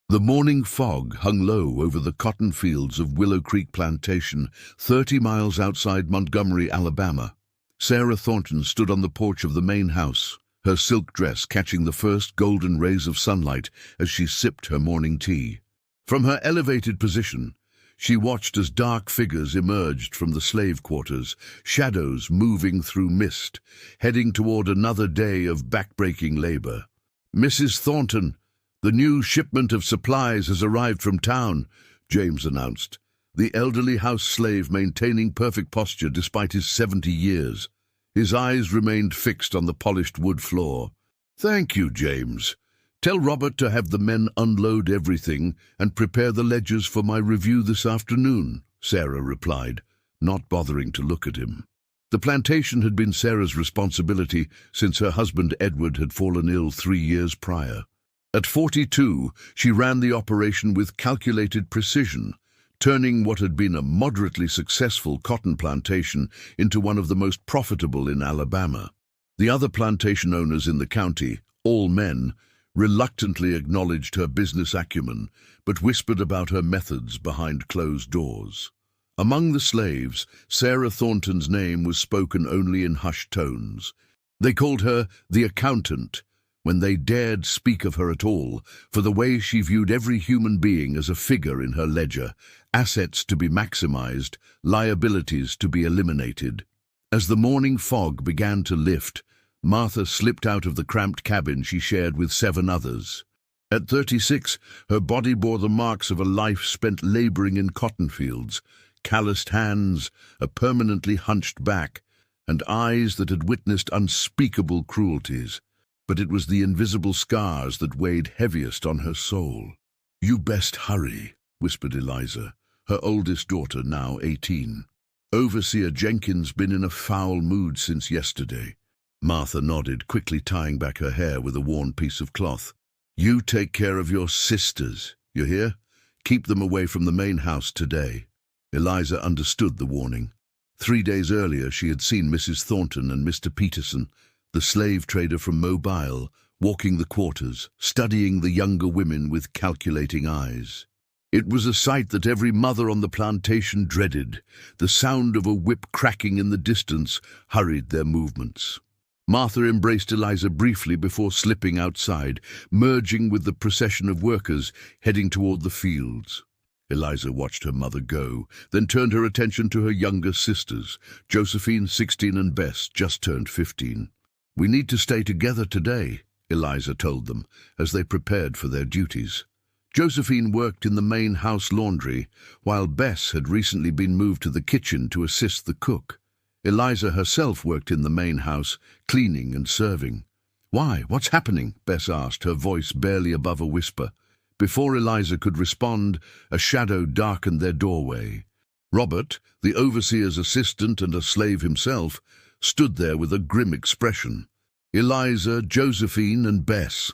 The morning fog hung low over the cotton fields of Willow Creek Plantation, 30 miles outside Montgomery, Alabama. Sarah Thornton stood on the porch of the main house, her silk dress catching the first golden rays of sunlight as she sipped her morning tea. From her elevated position, she watched as dark figures emerged from the slave quarters, shadows moving through mist, heading toward another day of backbreaking labor. "Mrs. Thornton, the new shipment of supplies has arrived from town," James announced, the elderly house slave maintaining perfect posture despite his 70 years. His eyes remained fixed on the polished wood floor. "Thank you, James. Tell Robert to have the men unload everything and prepare the ledgers for my review this afternoon," Sarah replied, not bothering to look at him. The plantation had been Sarah's responsibility since her husband Edward had fallen ill 3 years prior. At 42, she ran the operation with calculated precision, turning what had been a moderately successful cotton plantation into one of the most profitable in Alabama. The other plantation owners in the county, all men, reluctantly acknowledged her business acumen, but whispered about her methods behind closed doors. Among the slaves, Sarah Thornton's name was spoken only in hushed tones. They called her the accountant, when they dared speak of her at all, for the way she viewed every human being as a figure in her ledger, assets to be maximized, liabilities to be eliminated. As the morning fog began to lift, Martha slipped out of the cramped cabin she shared with 7 others. At 36, her body bore the marks of a life spent laboring in cotton fields, calloused hands, a permanently hunched back, and eyes that had witnessed unspeakable cruelties. But it was the invisible scars that weighed heaviest on her soul. "You best hurry," whispered Eliza, her oldest daughter, now 18. "Overseer Jenkins been in a foul mood since yesterday." Martha nodded, quickly tying back her hair with a worn piece of cloth. "You take care of your sisters, you hear? Keep them away from the main house today." Eliza understood the warning. 3 days earlier she had seen Mrs. Thornton and Mr. Peterson, the slave trader from Mobile, walking the quarters, studying the younger women with calculating eyes. It was a sight that every mother on the plantation dreaded. The sound of a whip cracking in the distance hurried their movements. Martha embraced Eliza briefly before slipping outside, merging with the procession of workers heading toward the fields. Eliza watched her mother go, then turned her attention to her younger sisters, Josephine, 16, and Bess, just turned 15. "We need to stay together today," Eliza told them, as they prepared for their duties. Josephine worked in the main house laundry, while Bess had recently been moved to the kitchen to assist the cook. Eliza herself worked in the main house, cleaning and serving. "Why, what's happening?" Bess asked, her voice barely above a whisper. Before Eliza could respond, a shadow darkened their doorway. Robert, the overseer's assistant and a slave himself, stood there with a grim expression. "Eliza, Josephine, and Bess,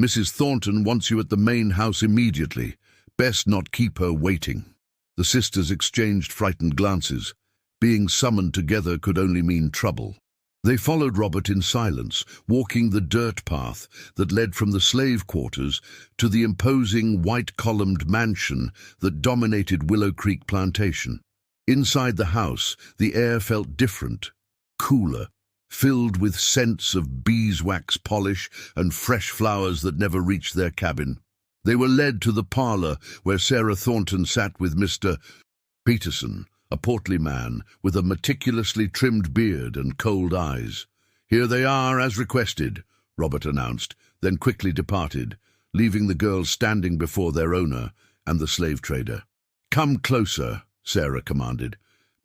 Mrs. Thornton wants you at the main house immediately. Best not keep her waiting." The sisters exchanged frightened glances. Being summoned together could only mean trouble. They followed Robert in silence, walking the dirt path that led from the slave quarters to the imposing white-columned mansion that dominated Willow Creek Plantation. Inside the house, the air felt different, cooler, filled with scents of beeswax polish and fresh flowers that never reached their cabin. They were led to the parlor where Sarah Thornton sat with Mr. Peterson, a portly man with a meticulously trimmed beard and cold eyes. "Here they are, as requested," Robert announced, then quickly departed, leaving the girls standing before their owner and the slave trader. "Come closer," Sarah commanded.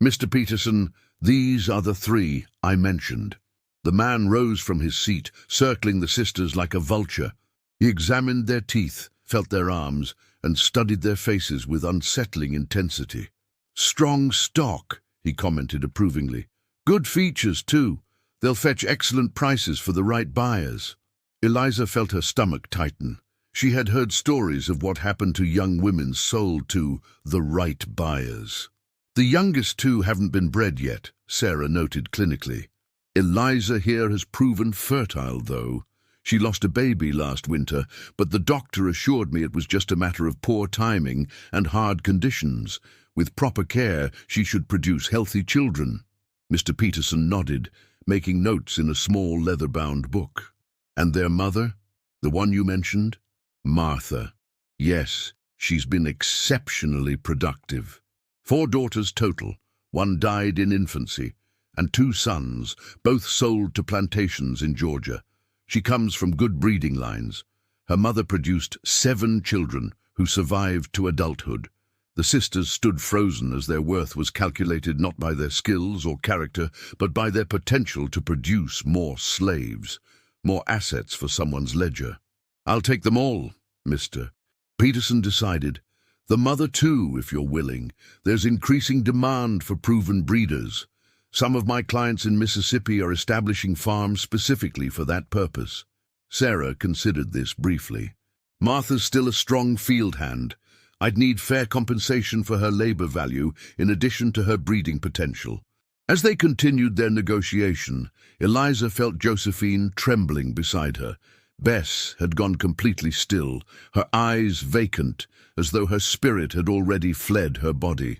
"Mr. Peterson, these are the 3 I mentioned." The man rose from his seat, circling the sisters like a vulture. He examined their teeth, felt their arms, and studied their faces with unsettling intensity. "Strong stock," he commented approvingly. "Good features, too. They'll fetch excellent prices for the right buyers." Eliza felt her stomach tighten. She had heard stories of what happened to young women sold to the right buyers. "The youngest 2 haven't been bred yet," Sarah noted clinically. "Eliza here has proven fertile, though. She lost a baby last winter, but the doctor assured me it was just a matter of poor timing and hard conditions. With proper care, she should produce healthy children." Mr. Peterson nodded, making notes in a small leather-bound book. "And their mother? The one you mentioned?" "Martha. Yes, she's been exceptionally productive. 4 daughters total. 1 died in infancy, and 2 sons, both sold to plantations in Georgia. She comes from good breeding lines. Her mother produced 7 children who survived to adulthood. The sisters stood frozen as their worth was calculated not by their skills or character, but by their potential to produce more slaves, more assets for someone's ledger. "I'll take them all, Mr. Peterson decided. "The mother too, if you're willing. There's increasing demand for proven breeders. Some of my clients in Mississippi are establishing farms specifically for that purpose." Sarah considered this briefly. "Martha's still a strong field hand. I'd need fair compensation for her labor value in addition to her breeding potential." As they continued their negotiation, Eliza felt Josephine trembling beside her. Bess had gone completely still, her eyes vacant, as though her spirit had already fled her body.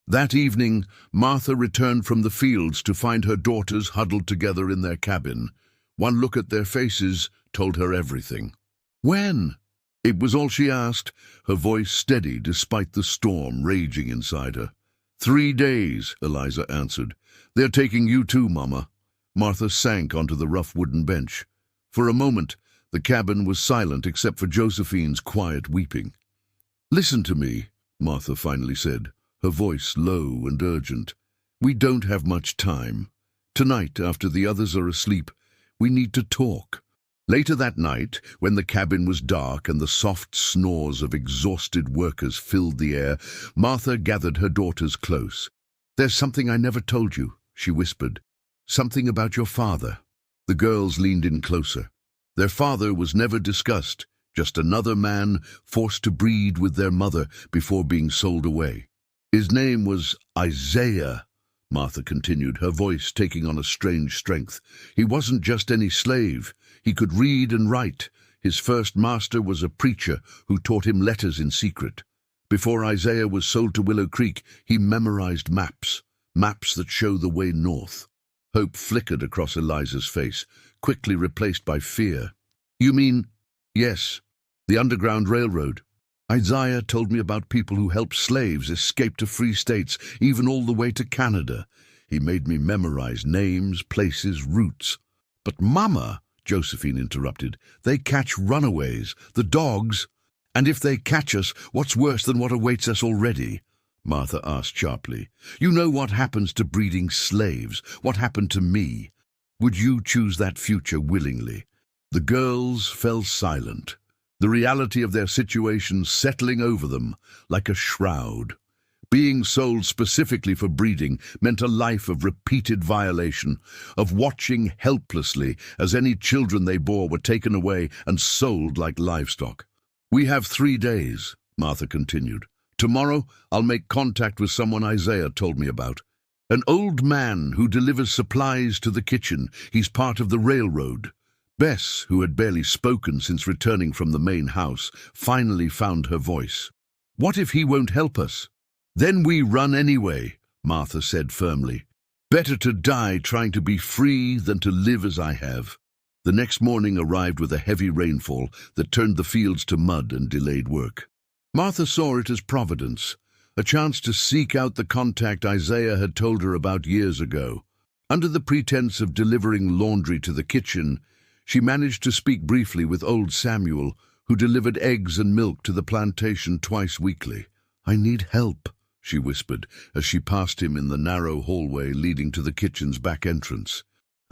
That evening, Martha returned from the fields to find her daughters huddled together in their cabin. One look at their faces told her everything. "When?" It was all she asked, her voice steady despite the storm raging inside her. 3 days, Eliza answered. "They're taking you too, Mama." Martha sank onto the rough wooden bench. For a moment, the cabin was silent except for Josephine's quiet weeping. "Listen to me," Martha finally said, her voice low and urgent. "We don't have much time. Tonight, after the others are asleep, we need to talk." Later that night, when the cabin was dark and the soft snores of exhausted workers filled the air, Martha gathered her daughters close. "There's something I never told you," she whispered. "Something about your father." The girls leaned in closer. Their father was never discussed, just another man forced to breed with their mother before being sold away. "His name was Isaiah," Martha continued, her voice taking on a strange strength. "He wasn't just any slave. He could read and write. His first master was a preacher who taught him letters in secret. Before Isaiah was sold to Willow Creek, he memorized maps that show the way north." Hope flickered across Eliza's face, quickly replaced by fear. "You mean—" "Yes, the Underground Railroad. Isaiah told me about people who helped slaves escape to free states, even all the way to Canada. He made me memorize names, places, routes." "But Mama," Josephine interrupted, "they catch runaways, the dogs. And if they catch us, what's worse than what awaits us already?" Martha asked sharply. "You know what happens to breeding slaves, what happened to me. Would you choose that future willingly?" The girls fell silent, the reality of their situation settling over them like a shroud. Being sold specifically for breeding meant a life of repeated violation, of watching helplessly as any children they bore were taken away and sold like livestock. "We have 3 days, Martha continued. "Tomorrow I'll make contact with someone Isaiah told me about. An old man who delivers supplies to the kitchen. He's part of the railroad." Bess, who had barely spoken since returning from the main house, finally found her voice. "What if he won't help us?" "Then we run anyway," Martha said firmly. "Better to die trying to be free than to live as I have." The next morning arrived with a heavy rainfall that turned the fields to mud and delayed work. Martha saw it as providence, a chance to seek out the contact Isaiah had told her about years ago. Under the pretense of delivering laundry to the kitchen, she managed to speak briefly with old Samuel, who delivered eggs and milk to the plantation twice weekly. "I need help," she whispered as she passed him in the narrow hallway leading to the kitchen's back entrance.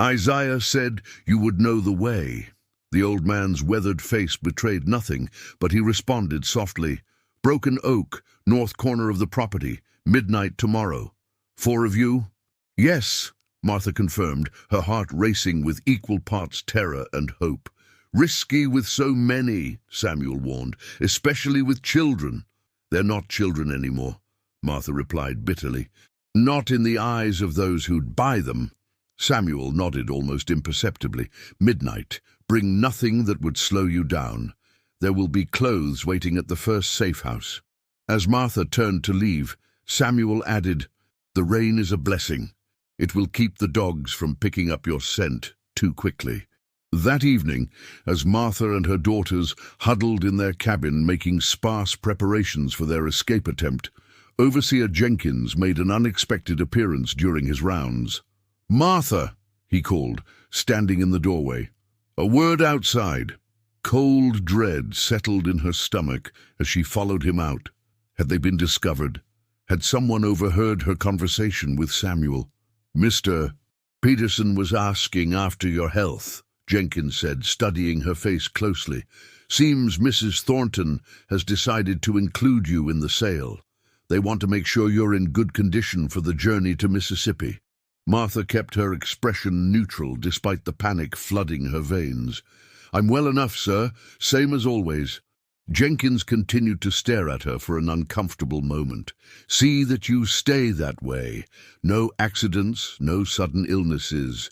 "Isaiah said you would know the way." The old man's weathered face betrayed nothing, but he responded softly. "Broken Oak, north corner of the property, midnight tomorrow. 4 of you?" "Yes," Martha confirmed, her heart racing with equal parts terror and hope. "Risky with so many," Samuel warned, "especially with children." "They're not children anymore," Martha replied bitterly. "Not in the eyes of those who'd buy them." Samuel nodded almost imperceptibly. "Midnight. Bring nothing that would slow you down. There will be clothes waiting at the first safe house." As Martha turned to leave, Samuel added, "The rain is a blessing. It will keep the dogs from picking up your scent too quickly." That evening, as Martha and her daughters huddled in their cabin making sparse preparations for their escape attempt, Overseer Jenkins made an unexpected appearance during his rounds. "Martha," he called, standing in the doorway. "A word outside." Cold dread settled in her stomach as she followed him out. Had they been discovered? Had someone overheard her conversation with Samuel? "Mr. Peterson was asking after your health," Jenkins said, studying her face closely. "Seems Mrs. Thornton has decided to include you in the sale. They want to make sure you're in good condition for the journey to Mississippi." Martha kept her expression neutral despite the panic flooding her veins. "I'm well enough, sir, same as always." Jenkins continued to stare at her for an uncomfortable moment. "See that you stay that way. No accidents, no sudden illnesses.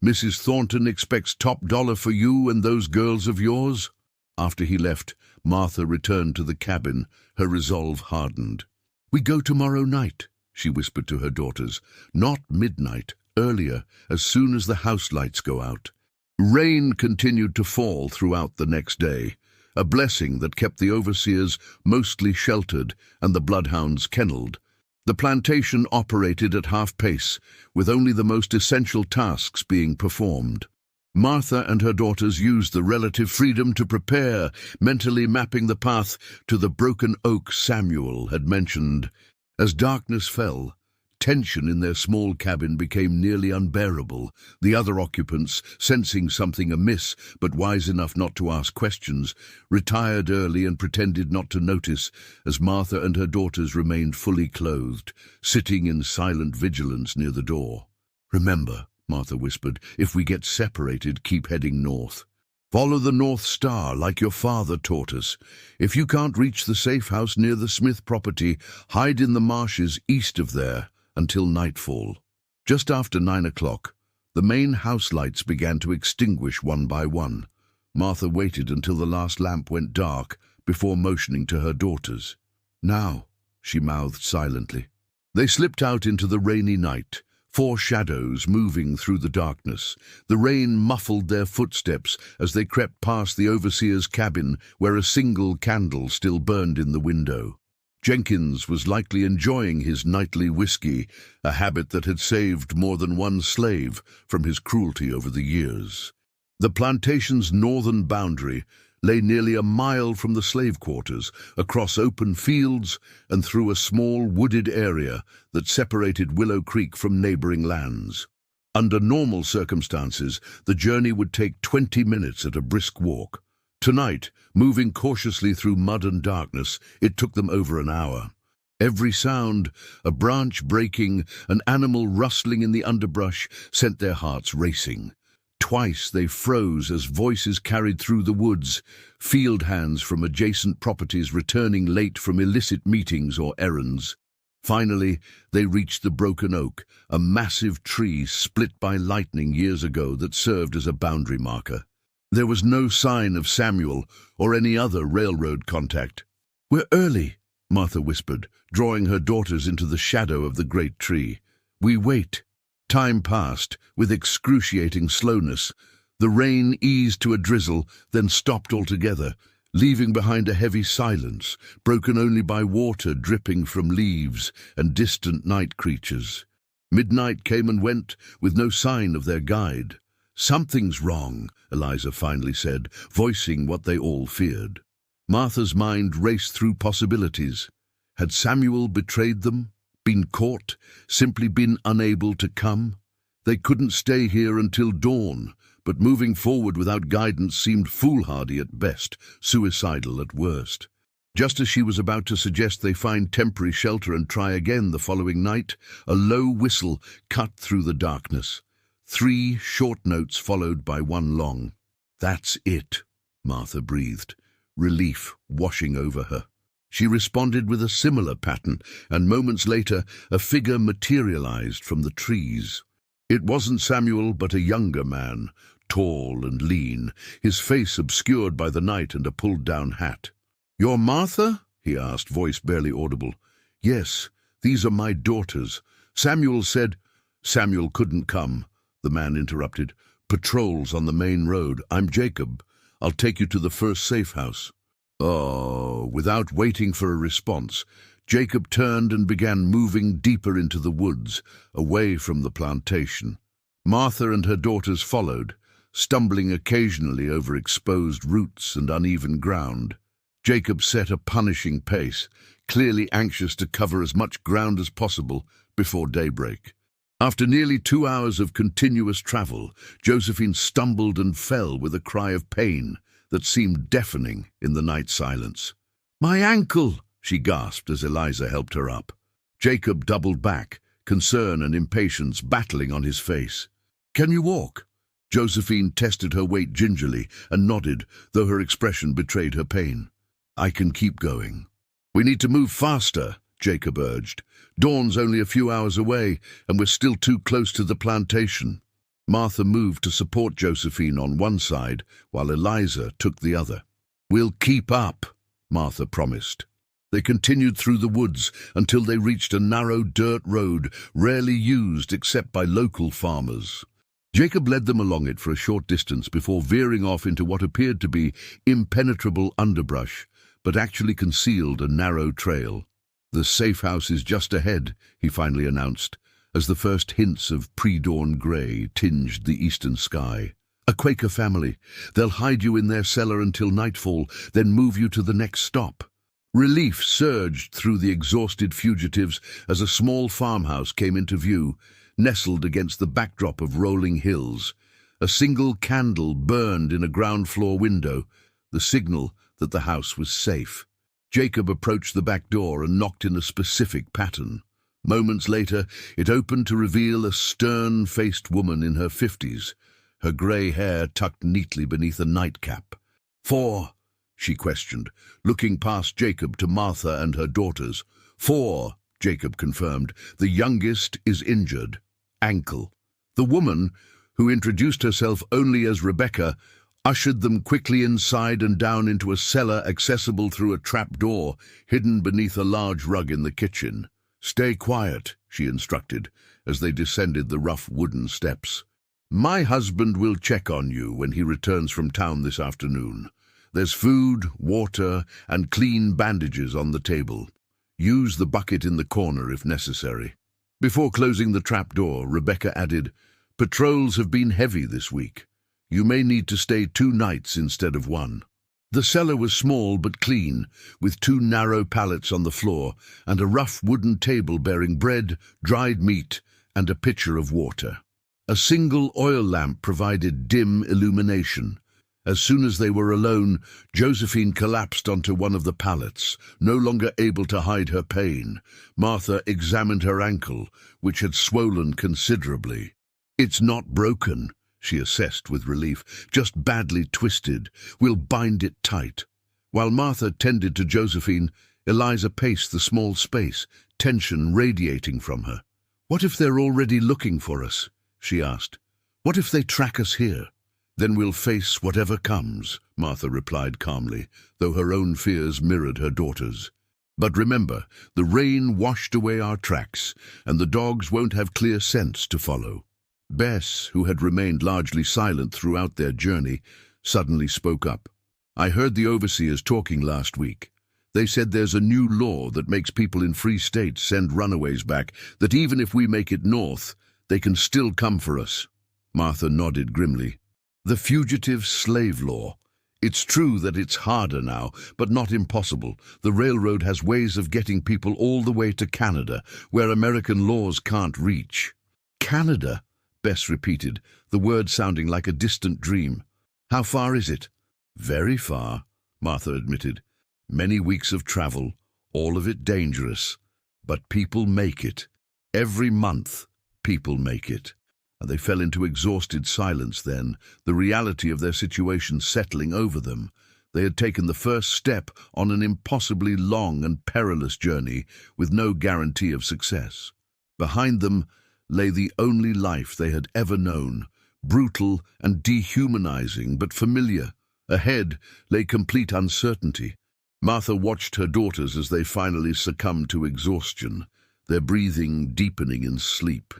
Mrs. Thornton expects top dollar for you and those girls of yours." After he left, Martha returned to the cabin, her resolve hardened. "We go tomorrow night," she whispered to her daughters. "Not midnight, earlier, as soon as the house lights go out." Rain continued to fall throughout the next day, a blessing that kept the overseers mostly sheltered and the bloodhounds kennelled. The plantation operated at half pace, with only the most essential tasks being performed. Martha and her daughters used the relative freedom to prepare, mentally mapping the path to the broken oak Samuel had mentioned. As darkness fell, tension in their small cabin became nearly unbearable. The other occupants, sensing something amiss but wise enough not to ask questions, retired early and pretended not to notice as Martha and her daughters remained fully clothed, sitting in silent vigilance near the door. "Remember," Martha whispered, "if we get separated, keep heading north. Follow the North Star like your father taught us. If you can't reach the safe house near the Smith property, hide in the marshes east of there until nightfall." Just after 9 o'clock, the main house lights began to extinguish one by one. Martha waited until the last lamp went dark before motioning to her daughters. "Now," she mouthed silently. They slipped out into the rainy night, 4 shadows moving through the darkness. The rain muffled their footsteps as they crept past the overseer's cabin, where a single candle still burned in the window. Jenkins was likely enjoying his nightly whiskey, a habit that had saved more than one slave from his cruelty over the years. The plantation's northern boundary lay nearly a mile from the slave quarters, across open fields and through a small wooded area that separated Willow Creek from neighboring lands. Under normal circumstances, the journey would take 20 minutes at a brisk walk. Tonight, moving cautiously through mud and darkness, it took them over an hour. Every sound, a branch breaking, an animal rustling in the underbrush, sent their hearts racing. Twice they froze as voices carried through the woods, field hands from adjacent properties returning late from illicit meetings or errands. Finally, they reached the broken oak, a massive tree split by lightning years ago that served as a boundary marker. There was no sign of Samuel or any other railroad contact. "We're early," Martha whispered, drawing her daughters into the shadow of the great tree. "We wait." Time passed, with excruciating slowness. The rain eased to a drizzle, then stopped altogether, leaving behind a heavy silence, broken only by water dripping from leaves and distant night creatures. Midnight came and went, with no sign of their guide. "Something's wrong," Eliza finally said, voicing what they all feared. Martha's mind raced through possibilities. Had Samuel betrayed them? Been caught? Simply been unable to come? They couldn't stay here until dawn, but moving forward without guidance seemed foolhardy at best, suicidal at worst. Just as she was about to suggest they find temporary shelter and try again the following night, a low whistle cut through the darkness. 3 short notes followed by one long. "That's it," Martha breathed, relief washing over her. She responded with a similar pattern, and moments later a figure materialized from the trees. It wasn't Samuel, but a younger man, tall and lean, his face obscured by the night and a pulled-down hat. "You're Martha?" he asked, voice barely audible. "Yes, these are my daughters. Samuel said—" "Samuel couldn't come," the man interrupted. "Patrols on the main road. I'm Jacob. I'll take you to the first safe house." Oh, without waiting for a response, Jacob turned and began moving deeper into the woods, away from the plantation. Martha and her daughters followed, stumbling occasionally over exposed roots and uneven ground. Jacob set a punishing pace, clearly anxious to cover as much ground as possible before daybreak. After nearly 2 hours of continuous travel, Josephine stumbled and fell with a cry of pain that seemed deafening in the night silence. "My ankle!" she gasped as Eliza helped her up. Jacob doubled back, concern and impatience battling on his face. "Can you walk?" Josephine tested her weight gingerly and nodded, though her expression betrayed her pain. "I can keep going." "We need to move faster," Jacob urged. "Dawn's only a few hours away, and we're still too close to the plantation." Martha moved to support Josephine on one side, while Eliza took the other. "We'll keep up," Martha promised. They continued through the woods until they reached a narrow dirt road, rarely used except by local farmers. Jacob led them along it for a short distance before veering off into what appeared to be impenetrable underbrush, but actually concealed a narrow trail. "The safe house is just ahead," he finally announced, as the first hints of pre-dawn grey tinged the eastern sky. "A Quaker family. They'll hide you in their cellar until nightfall, then move you to the next stop." Relief surged through the exhausted fugitives as a small farmhouse came into view, nestled against the backdrop of rolling hills. A single candle burned in a ground-floor window, the signal that the house was safe. Jacob approached the back door and knocked in a specific pattern. Moments later, it opened to reveal a stern-faced woman in her 50s, her grey hair tucked neatly beneath a nightcap. "4?" she questioned, looking past Jacob to Martha and her daughters. "4," Jacob confirmed. "The youngest is injured. Ankle." The woman, who introduced herself only as Rebecca, ushered them quickly inside and down into a cellar accessible through a trap-door hidden beneath a large rug in the kitchen. "Stay quiet," she instructed, as they descended the rough wooden steps. "My husband will check on you when he returns from town this afternoon. There's food, water, and clean bandages on the table. Use the bucket in the corner if necessary." Before closing the trap-door, Rebecca added, "Patrols have been heavy this week. You may need to stay 2 nights instead of 1. The cellar was small but clean, with 2 narrow pallets on the floor and a rough wooden table bearing bread, dried meat, and a pitcher of water. A single oil lamp provided dim illumination. As soon as they were alone, Josephine collapsed onto one of the pallets, no longer able to hide her pain. Martha examined her ankle, which had swollen considerably. "It's not broken," she assessed with relief, "just badly twisted. We'll bind it tight." While Martha tended to Josephine, Eliza paced the small space, tension radiating from her. "What if they're already looking for us?" she asked. "What if they track us here?" "Then we'll face whatever comes," Martha replied calmly, though her own fears mirrored her daughter's. "But remember, the rain washed away our tracks, and the dogs won't have clear scents to follow." Bess, who had remained largely silent throughout their journey, suddenly spoke up. "I heard the overseers talking last week. They said there's a new law that makes people in free states send runaways back, that even if we make it north, they can still come for us." Martha nodded grimly. "The fugitive slave law. It's true that it's harder now, but not impossible. The railroad has ways of getting people all the way to Canada, where American laws can't reach." "Canada?" Bess repeated, the word sounding like a distant dream. "How far is it?" "Very far," Martha admitted. "Many weeks of travel, all of it dangerous. But people make it. Every month, people make it." And they fell into exhausted silence then, the reality of their situation settling over them. They had taken the first step on an impossibly long and perilous journey with no guarantee of success. Behind them lay the only life they had ever known, brutal and dehumanizing but familiar. Ahead lay complete uncertainty. Martha watched her daughters as they finally succumbed to exhaustion, their breathing deepening in sleep.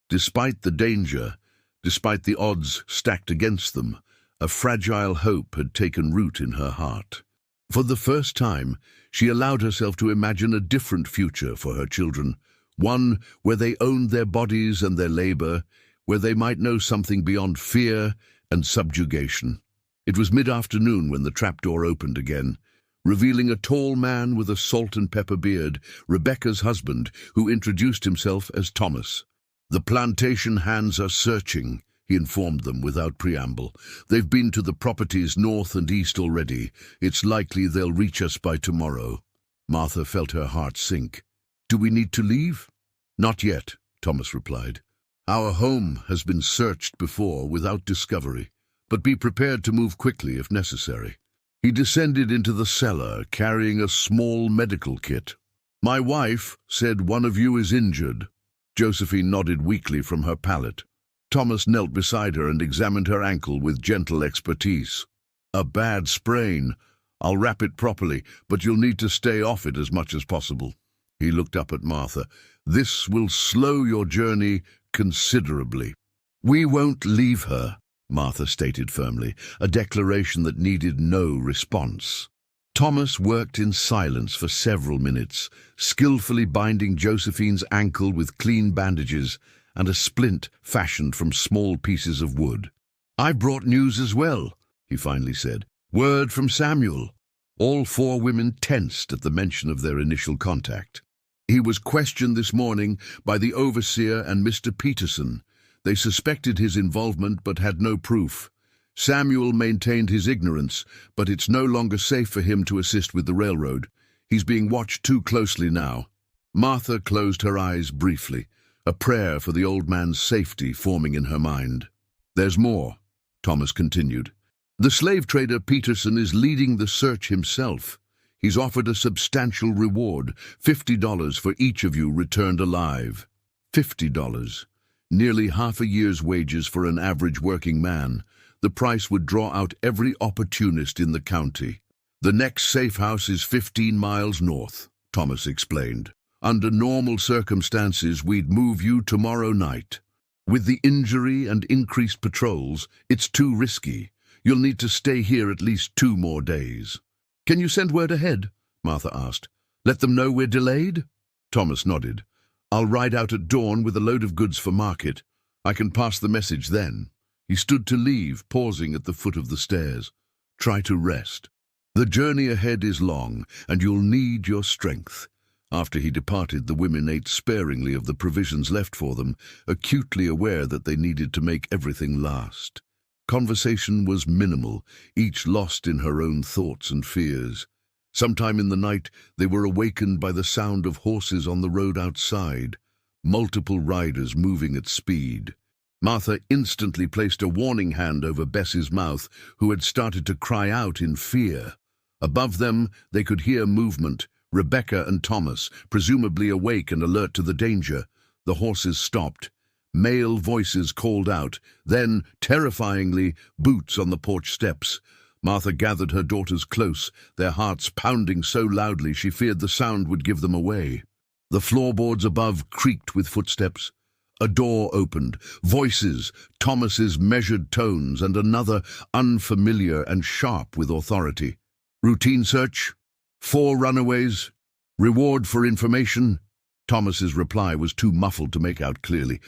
Despite the danger, despite the odds stacked against them, a fragile hope had taken root in her heart. For the first time, she allowed herself to imagine a different future for her children, one where they owned their bodies and their labor, where they might know something beyond fear and subjugation. It was mid-afternoon when the trapdoor opened again, revealing a tall man with a salt and pepper beard, Rebecca's husband, who introduced himself as Thomas. "The plantation hands are searching," he informed them without preamble. "They've been to the properties north and east already. It's likely they'll reach us by tomorrow." Martha felt her heart sink. "Do we need to leave?" "Not yet," Thomas replied. "Our home has been searched before without discovery, but be prepared to move quickly if necessary." He descended into the cellar, carrying a small medical kit. "My wife said one of you is injured." Josephine nodded weakly from her pallet. Thomas knelt beside her and examined her ankle with gentle expertise. "A bad sprain. I'll wrap it properly, but you'll need to stay off it as much as possible." He looked up at Martha. "This will slow your journey considerably." "We won't leave her," Martha stated firmly, a declaration that needed no response. Thomas worked in silence for several minutes, skillfully binding Josephine's ankle with clean bandages and a splint fashioned from small pieces of wood. "I brought news as well," he finally said. "Word from Samuel." All four women tensed at the mention of their initial contact. "He was questioned this morning by the overseer and Mr. Peterson. They suspected his involvement but had no proof. Samuel maintained his ignorance, but it's no longer safe for him to assist with the railroad. He's being watched too closely now." Martha closed her eyes briefly, a prayer for the old man's safety forming in her mind. "There's more," Thomas continued. "The slave trader Peterson is leading the search himself. He's offered a substantial reward, $50 for each of you returned alive." $50. Nearly half a year's wages for an average working man. The price would draw out every opportunist in the county. "The next safe house is 15 miles north," Thomas explained. "Under normal circumstances, we'd move you tomorrow night. With the injury and increased patrols, it's too risky. You'll need to stay here at least 2 more days." "Can you send word ahead?" Martha asked. "Let them know we're delayed?" Thomas nodded. "I'll ride out at dawn with a load of goods for market. I can pass the message then." He stood to leave, pausing at the foot of the stairs. "Try to rest. The journey ahead is long, and you'll need your strength." After he departed, the women ate sparingly of the provisions left for them, acutely aware that they needed to make everything last. Conversation was minimal, each lost in her own thoughts and fears. Sometime in the night, they were awakened by the sound of horses on the road outside, multiple riders moving at speed. Martha instantly placed a warning hand over Bessie's mouth, who had started to cry out in fear. Above them, they could hear movement, Rebecca and Thomas, presumably awake and alert to the danger. The horses stopped. Male voices called out, then, terrifyingly, boots on the porch steps. Martha gathered her daughters close, their hearts pounding so loudly she feared the sound would give them away. The floorboards above creaked with footsteps. A door opened, voices, Thomas's measured tones, and another unfamiliar and sharp with authority. "Routine search? 4 runaways? Reward for information?" Thomas's reply was too muffled to make out clearly,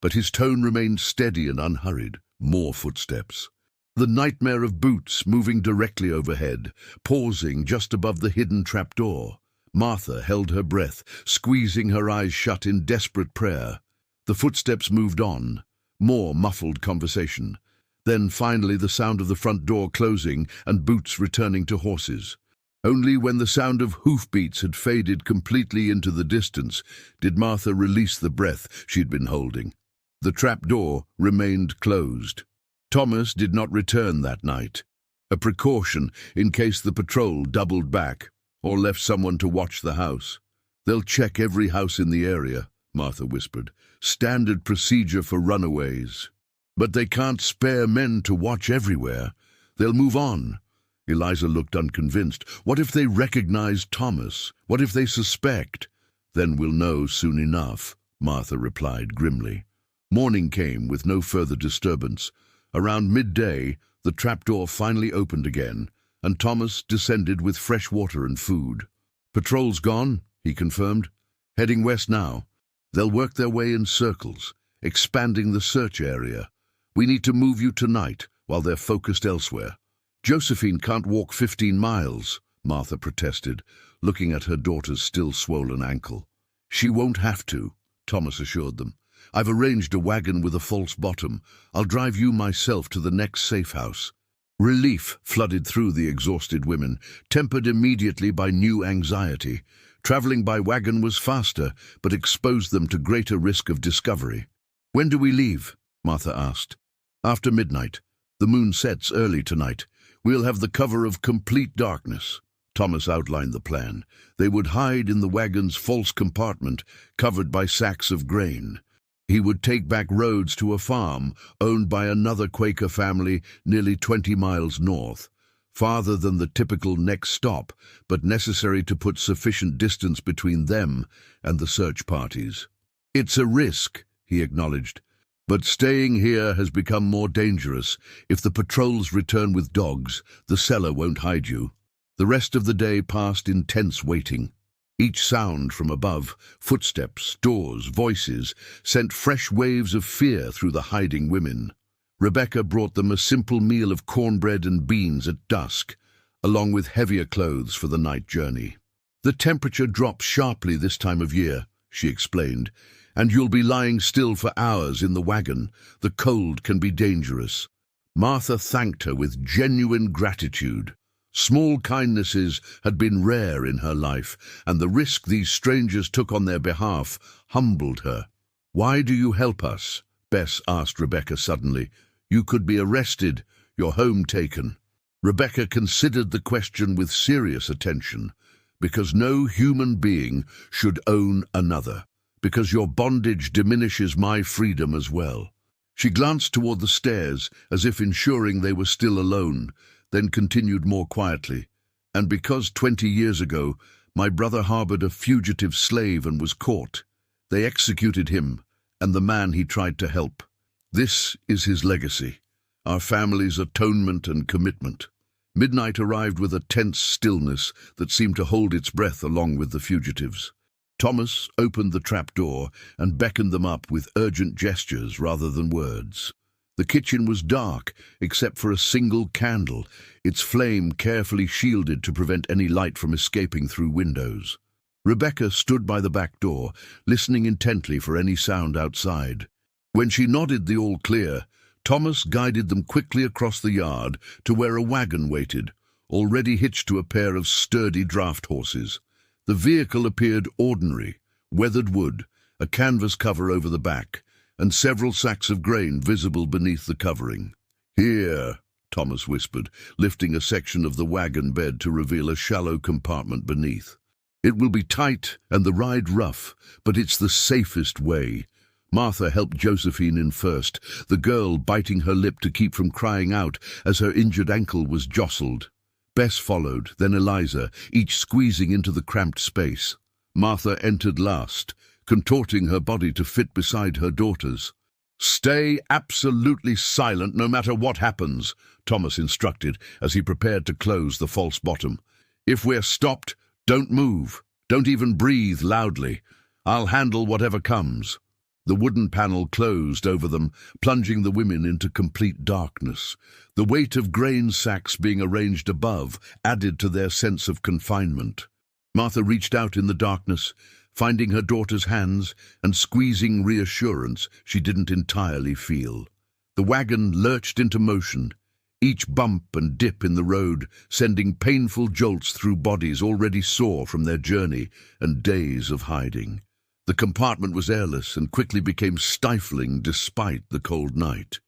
but his tone remained steady and unhurried. More footsteps. The nightmare of boots moving directly overhead, pausing just above the hidden trapdoor. Martha held her breath, squeezing her eyes shut in desperate prayer. The footsteps moved on. More muffled conversation. Then finally the sound of the front door closing and boots returning to horses. Only when the sound of hoofbeats had faded completely into the distance did Martha release the breath she'd been holding. The trapdoor remained closed. Thomas did not return that night, a precaution in case the patrol doubled back or left someone to watch the house. "They'll check every house in the area," Martha whispered. "Standard procedure for runaways." But they can't spare men to watch everywhere. They'll move on. Eliza looked unconvinced. What if they recognize Thomas? What if they suspect? Then we'll know soon enough, Martha replied grimly. Morning came with no further disturbance. Around midday, the trapdoor finally opened again, and Thomas descended with fresh water and food. Patrol's gone, he confirmed. Heading west now. They'll work their way in circles, expanding the search area. We need to move you tonight while they're focused elsewhere. Josephine can't walk 15 miles, Martha protested, looking at her daughter's still swollen ankle. She won't have to, Thomas assured them. I've arranged a wagon with a false bottom. I'll drive you myself to the next safe house. Relief flooded through the exhausted women, tempered immediately by new anxiety. Traveling by wagon was faster, but exposed them to greater risk of discovery. When do we leave? Martha asked. After midnight. The moon sets early tonight. We'll have the cover of complete darkness. Thomas outlined the plan. They would hide in the wagon's false compartment, covered by sacks of grain. He would take back roads to a farm owned by another Quaker family nearly 20 miles north, farther than the typical next stop, but necessary to put sufficient distance between them and the search parties. It's a risk, he acknowledged, but staying here has become more dangerous. If the patrols return with dogs, the cellar won't hide you. The rest of the day passed in tense waiting. Each sound from above, footsteps, doors, voices, sent fresh waves of fear through the hiding women. Rebecca brought them a simple meal of cornbread and beans at dusk, along with heavier clothes for the night journey. The temperature drops sharply this time of year, she explained, and you'll be lying still for hours in the wagon. The cold can be dangerous. Martha thanked her with genuine gratitude. Small kindnesses had been rare in her life, and the risk these strangers took on their behalf humbled her. "Why do you help us?" Bess asked Rebecca suddenly. "You could be arrested, your home taken." Rebecca considered the question with serious attention. "Because no human being should own another. Because your bondage diminishes my freedom as well." She glanced toward the stairs, as if ensuring they were still alone, then continued more quietly. "And because 20 years ago my brother harbored a fugitive slave and was caught. They executed him and the man he tried to help. This is his legacy, our family's atonement and commitment." Midnight arrived with a tense stillness that seemed to hold its breath along with the fugitives. Thomas opened the trapdoor and beckoned them up with urgent gestures rather than words. The kitchen was dark, except for a single candle, its flame carefully shielded to prevent any light from escaping through windows. Rebecca stood by the back door, listening intently for any sound outside. When she nodded the all clear, Thomas guided them quickly across the yard to where a wagon waited, already hitched to a pair of sturdy draft horses. The vehicle appeared ordinary, weathered wood, a canvas cover over the back, and several sacks of grain visible beneath the covering. "Here," Thomas whispered, lifting a section of the wagon bed to reveal a shallow compartment beneath. "It will be tight and the ride rough, but it's the safest way." Martha helped Josephine in first, the girl biting her lip to keep from crying out as her injured ankle was jostled. Bess followed, then Eliza, each squeezing into the cramped space. Martha entered last, contorting her body to fit beside her daughters. "Stay absolutely silent no matter what happens," Thomas instructed as he prepared to close the false bottom. "If we're stopped, don't move. Don't even breathe loudly. I'll handle whatever comes." The wooden panel closed over them, plunging the women into complete darkness. The weight of grain sacks being arranged above added to their sense of confinement. Martha reached out in the darkness, finding her daughter's hands and squeezing reassurance she didn't entirely feel. The wagon lurched into motion, each bump and dip in the road sending painful jolts through bodies already sore from their journey and days of hiding. The compartment was airless and quickly became stifling despite the cold night.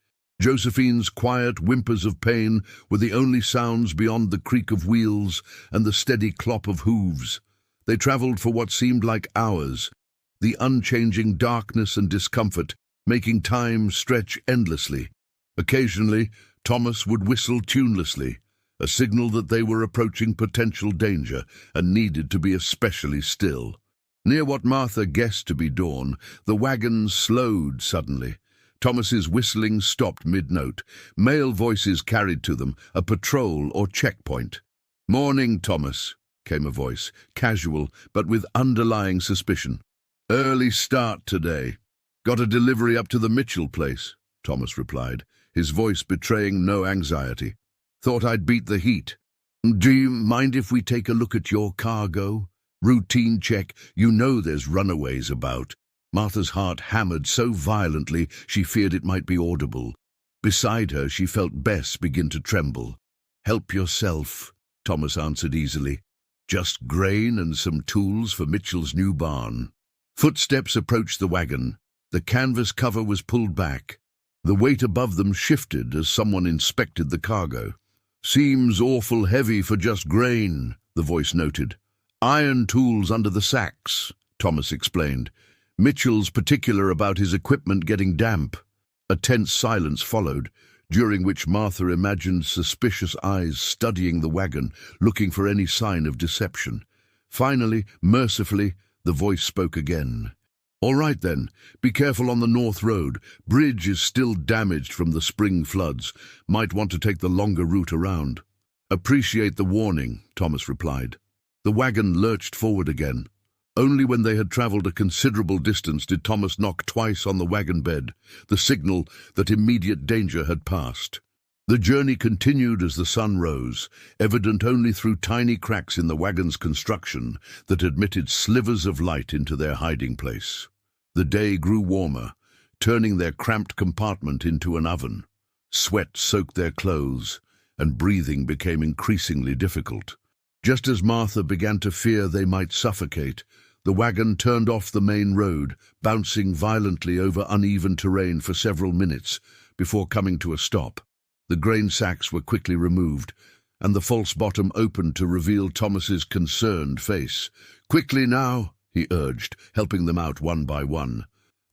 Josephine's quiet whimpers of pain were the only sounds beyond the creak of wheels and the steady clop of hooves. They traveled for what seemed like hours, the unchanging darkness and discomfort making time stretch endlessly. Occasionally, Thomas would whistle tunelessly, a signal that they were approaching potential danger and needed to be especially still. Near what Martha guessed to be dawn, the wagon slowed suddenly. Thomas's whistling stopped mid-note. Male voices carried to them a patrol or checkpoint. "Morning, Thomas," came a voice, casual but with underlying suspicion. "Early start today. Got a delivery up to the Mitchell place," Thomas replied, his voice betraying no anxiety. "Thought I'd beat the heat. Do you mind if we take a look at your cargo? Routine check, you know there's runaways about." Martha's heart hammered so violently she feared it might be audible. Beside her she felt Bess begin to tremble. "Help yourself," Thomas answered easily. "Just grain and some tools for Mitchell's new barn." Footsteps approached the wagon. The canvas cover was pulled back. The weight above them shifted as someone inspected the cargo. "Seems awful heavy for just grain," the voice noted. "Iron tools under the sacks," Thomas explained. "Mitchell's particular about his equipment getting damp." A tense silence followed, during which Martha imagined suspicious eyes studying the wagon, looking for any sign of deception. Finally, mercifully, the voice spoke again. "All right then, be careful on the North Road. Bridge is still damaged from the spring floods. Might want to take the longer route around." "Appreciate the warning," Thomas replied. The wagon lurched forward again. Only when they had travelled a considerable distance did Thomas knock twice on the wagon bed, the signal that immediate danger had passed. The journey continued as the sun rose, evident only through tiny cracks in the wagon's construction that admitted slivers of light into their hiding place. The day grew warmer, turning their cramped compartment into an oven. Sweat soaked their clothes, and breathing became increasingly difficult. Just as Martha began to fear they might suffocate, the wagon turned off the main road, bouncing violently over uneven terrain for several minutes before coming to a stop. The grain sacks were quickly removed, and the false bottom opened to reveal Thomas's concerned face. "Quickly now," he urged, helping them out one by one.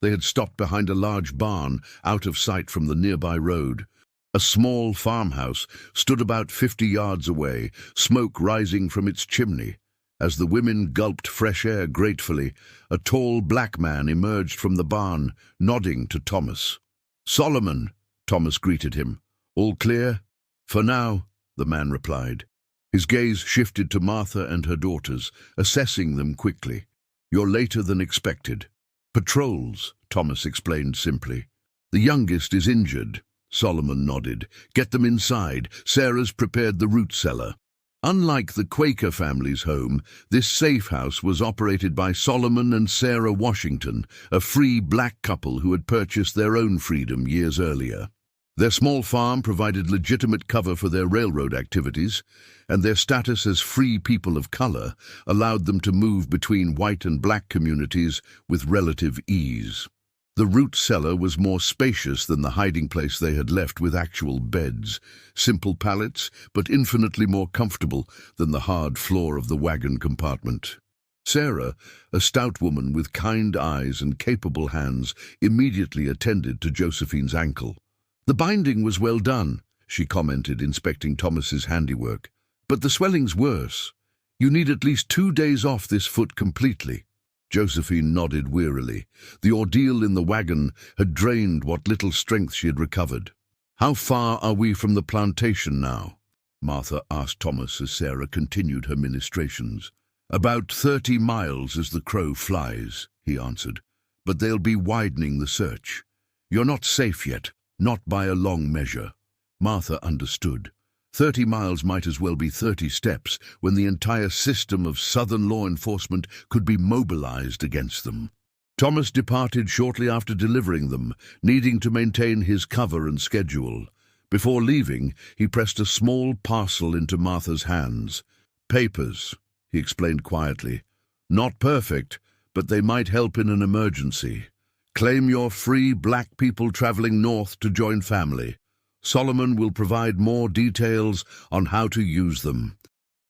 They had stopped behind a large barn, out of sight from the nearby road. A small farmhouse stood about 50 yards away, smoke rising from its chimney. As the women gulped fresh air gratefully, a tall black man emerged from the barn, nodding to Thomas. "Solomon," Thomas greeted him. "All clear?" "For now," the man replied. His gaze shifted to Martha and her daughters, assessing them quickly. "You're later than expected." "Patrols," Thomas explained simply. "The youngest is injured." Solomon nodded. "Get them inside. Sarah's prepared the root cellar." Unlike the Quaker family's home, this safe house was operated by Solomon and Sarah Washington, a free black couple who had purchased their own freedom years earlier. Their small farm provided legitimate cover for their railroad activities, and their status as free people of color allowed them to move between white and black communities with relative ease. The root cellar was more spacious than the hiding place they had left, with actual beds, simple pallets, but infinitely more comfortable than the hard floor of the wagon compartment. Sarah, a stout woman with kind eyes and capable hands, immediately attended to Josephine's ankle. "The binding was well done," she commented, inspecting Thomas's handiwork. "But the swelling's worse. You need at least 2 days off this foot completely." Josephine nodded wearily. The ordeal in the wagon had drained what little strength she had recovered. "How far are we from the plantation now?" Martha asked Thomas as Sarah continued her ministrations. "About 30 miles as the crow flies," he answered. "But they'll be widening the search. You're not safe yet, not by a long measure." Martha understood. 30 miles might as well be 30 steps when the entire system of Southern law enforcement could be mobilized against them. Thomas departed shortly after delivering them, needing to maintain his cover and schedule. Before leaving, he pressed a small parcel into Martha's hands. "Papers," he explained quietly. "Not perfect, but they might help in an emergency. Claim you're free black people traveling north to join family. Solomon will provide more details on how to use them."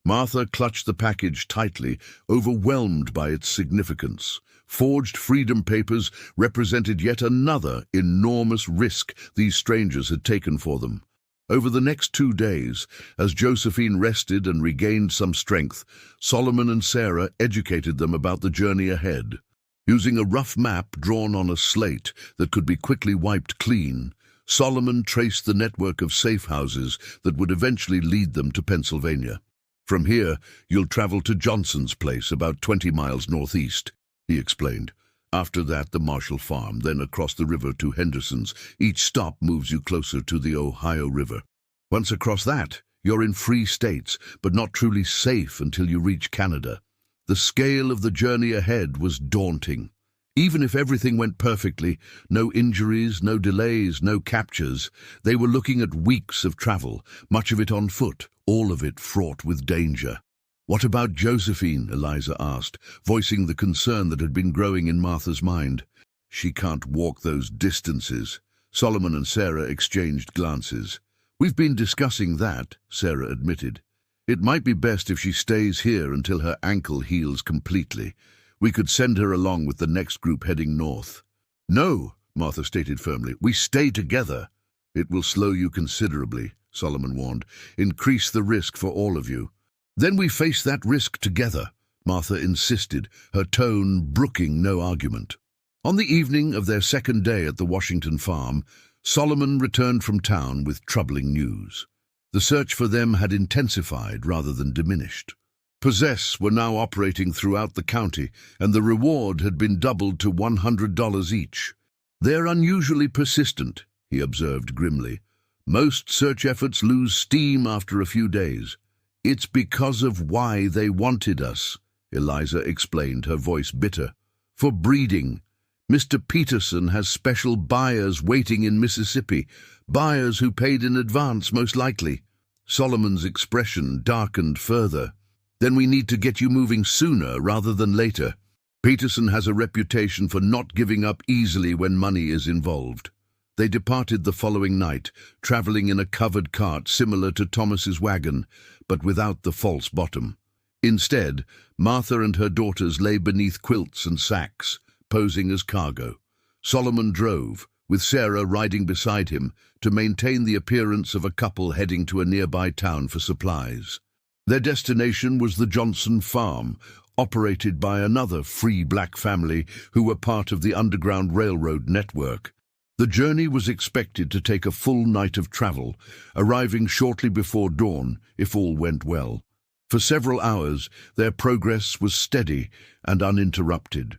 Martha clutched the package tightly, overwhelmed by its significance. Forged freedom papers represented yet another enormous risk these strangers had taken for them. Over the next 2 days, as Josephine rested and regained some strength, Solomon and Sarah educated them about the journey ahead. Using a rough map drawn on a slate that could be quickly wiped clean, Solomon traced the network of safe houses that would eventually lead them to Pennsylvania. "From here, you'll travel to Johnson's place, about 20 miles northeast," he explained. "After that, the Marshall Farm, then across the river to Henderson's. Each stop moves you closer to the Ohio River. Once across that, you're in free states, but not truly safe until you reach Canada." The scale of the journey ahead was daunting. Even if everything went perfectly, no injuries, no delays, no captures, they were looking at weeks of travel, much of it on foot, all of it fraught with danger. "What about Josephine?" Eliza asked, voicing the concern that had been growing in Martha's mind. "She can't walk those distances." Solomon and Sarah exchanged glances. "We've been discussing that," Sarah admitted. "It might be best if she stays here until her ankle heals completely. We could send her along with the next group heading north." "No," Martha stated firmly. "We stay together." "It will slow you considerably," Solomon warned. "Increase the risk for all of you." "Then we face that risk together," Martha insisted, her tone brooking no argument. On the evening of their second day at the Washington farm, Solomon returned from town with troubling news. The search for them had intensified rather than diminished. Possess were now operating throughout the county, and the reward had been doubled to $100 each. "They're unusually persistent," he observed grimly. "Most search efforts lose steam after a few days." "It's because of why they wanted us," Eliza explained, her voice bitter. "For breeding. Mr. Peterson has special buyers waiting in Mississippi, buyers who paid in advance, most likely." Solomon's expression darkened further. "Then we need to get you moving sooner rather than later. Peterson has a reputation for not giving up easily when money is involved." They departed the following night, traveling in a covered cart similar to Thomas's wagon, but without the false bottom. Instead, Martha and her daughters lay beneath quilts and sacks, posing as cargo. Solomon drove, with Sarah riding beside him, to maintain the appearance of a couple heading to a nearby town for supplies. Their destination was the Johnson Farm, operated by another free black family who were part of the Underground Railroad network. The journey was expected to take a full night of travel, arriving shortly before dawn if all went well. For several hours, their progress was steady and uninterrupted.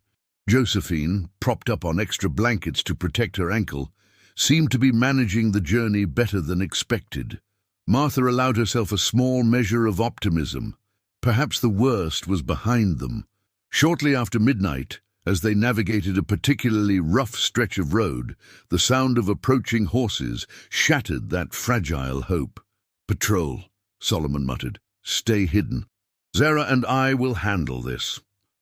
Josephine, propped up on extra blankets to protect her ankle, seemed to be managing the journey better than expected. Martha allowed herself a small measure of optimism. Perhaps the worst was behind them. Shortly after midnight, as they navigated a particularly rough stretch of road, the sound of approaching horses shattered that fragile hope. "Patrol," Solomon muttered. "Stay hidden. Sarah and I will handle this."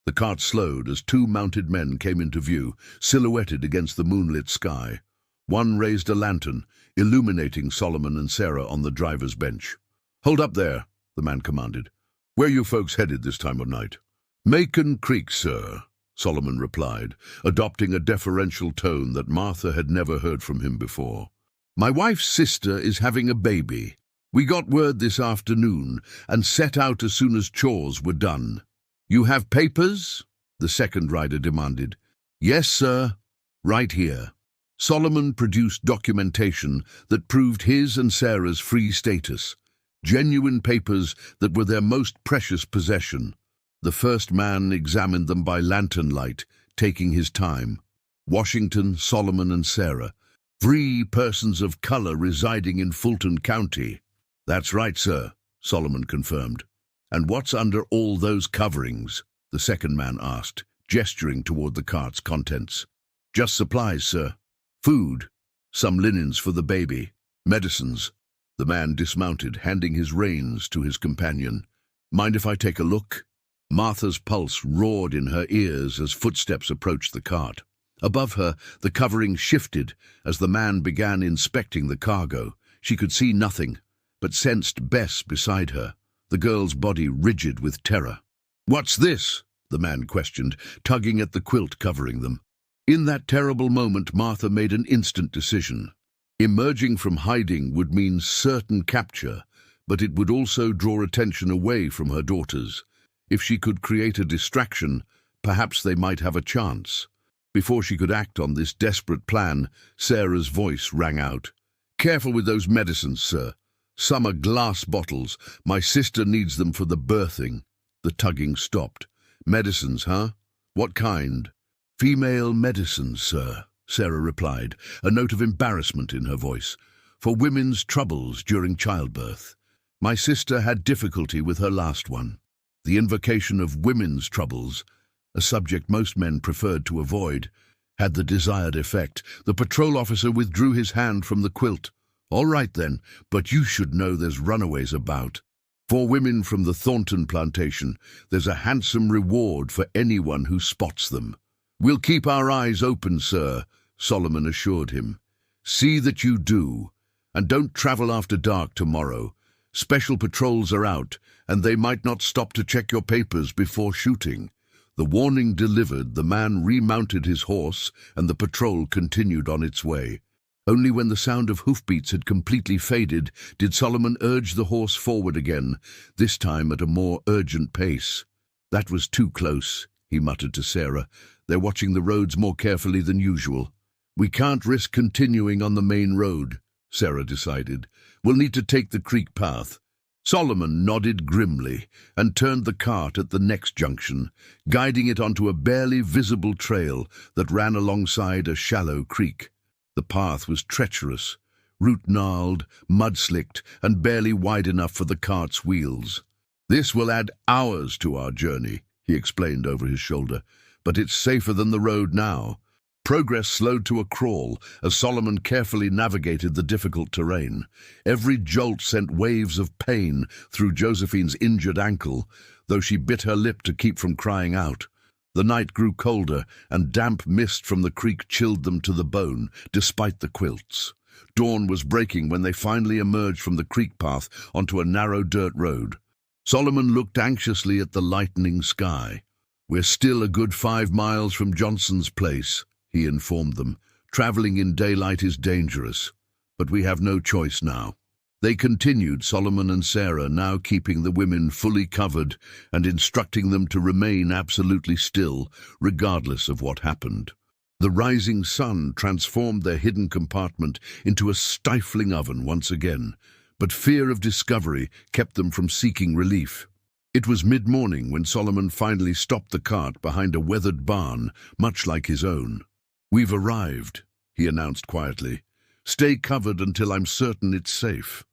The cart slowed as 2 mounted men came into view, silhouetted against the moonlit sky. One raised a lantern, illuminating Solomon and Sarah on the driver's bench. "Hold up there," the man commanded. "Where you folks headed this time of night?" "Macon Creek, sir," Solomon replied, adopting a deferential tone that Martha had never heard from him before. "My wife's sister is having a baby. We got word this afternoon and set out as soon as chores were done." "You have papers?" the second rider demanded. "Yes, sir. Right here." Solomon produced documentation that proved his and Sarah's free status, genuine papers that were their most precious possession. The first man examined them by lantern light, taking his time. Washington, Solomon, and Sarah, free persons of color residing in Fulton County. "That's right, sir," Solomon confirmed. "And what's under all those coverings?" the second man asked, gesturing toward the cart's contents. "Just supplies, sir. Food, some linens for the baby, medicines." The man dismounted, handing his reins to his companion. "Mind if I take a look?" Martha's pulse roared in her ears as footsteps approached the cart. Above her, the covering shifted as the man began inspecting the cargo. She could see nothing, but sensed Bess beside her. the girl's body rigid with terror. "What's this?" the man questioned, tugging at the quilt covering them. In that terrible moment, Martha made an instant decision. Emerging from hiding would mean certain capture, but it would also draw attention away from her daughters. If she could create a distraction, perhaps they might have a chance. Before she could act on this desperate plan, Sarah's voice rang out. "Careful with those medicines, sir. Some are glass bottles. My sister needs them for the birthing." The tugging stopped. "Medicines, huh? What kind?" "Female medicines, sir," Sarah replied, a note of embarrassment in her voice. "For women's troubles during childbirth. My sister had difficulty with her last one." The invocation of women's troubles, a subject most men preferred to avoid, had the desired effect. The patrol officer withdrew his hand from the quilt. "All right then, but you should know there's runaways about. 4 women from the Thornton plantation. There's a handsome reward for anyone who spots them." "We'll keep our eyes open, sir," Solomon assured him. "See that you do. And don't travel after dark tomorrow. Special patrols are out, and they might not stop to check your papers before shooting." The warning delivered, the man remounted his horse, and the patrol continued on its way. Only when the sound of hoofbeats had completely faded did Solomon urge the horse forward again, this time at a more urgent pace. "That was too close," he muttered to Sarah. "They're watching the roads more carefully than usual." "We can't risk continuing on the main road," Sarah decided. "We'll need to take the creek path." Solomon nodded grimly and turned the cart at the next junction, guiding it onto a barely visible trail that ran alongside a shallow creek. The path was treacherous, root-gnarled, mud-slicked, and barely wide enough for the cart's wheels. "This will add hours to our journey," he explained over his shoulder, "but it's safer than the road now." Progress slowed to a crawl as Solomon carefully navigated the difficult terrain. Every jolt sent waves of pain through Josephine's injured ankle, though she bit her lip to keep from crying out. The night grew colder, and damp mist from the creek chilled them to the bone, despite the quilts. Dawn was breaking when they finally emerged from the creek path onto a narrow dirt road. Solomon looked anxiously at the lightening sky. "We're still a good 5 miles from Johnson's place," he informed them. "Traveling in daylight is dangerous, but we have no choice now." They continued, Solomon and Sarah now keeping the women fully covered and instructing them to remain absolutely still, regardless of what happened. The rising sun transformed their hidden compartment into a stifling oven once again, but fear of discovery kept them from seeking relief. It was mid-morning when Solomon finally stopped the cart behind a weathered barn, much like his own. "We've arrived," he announced quietly. "Stay covered until I'm certain it's safe."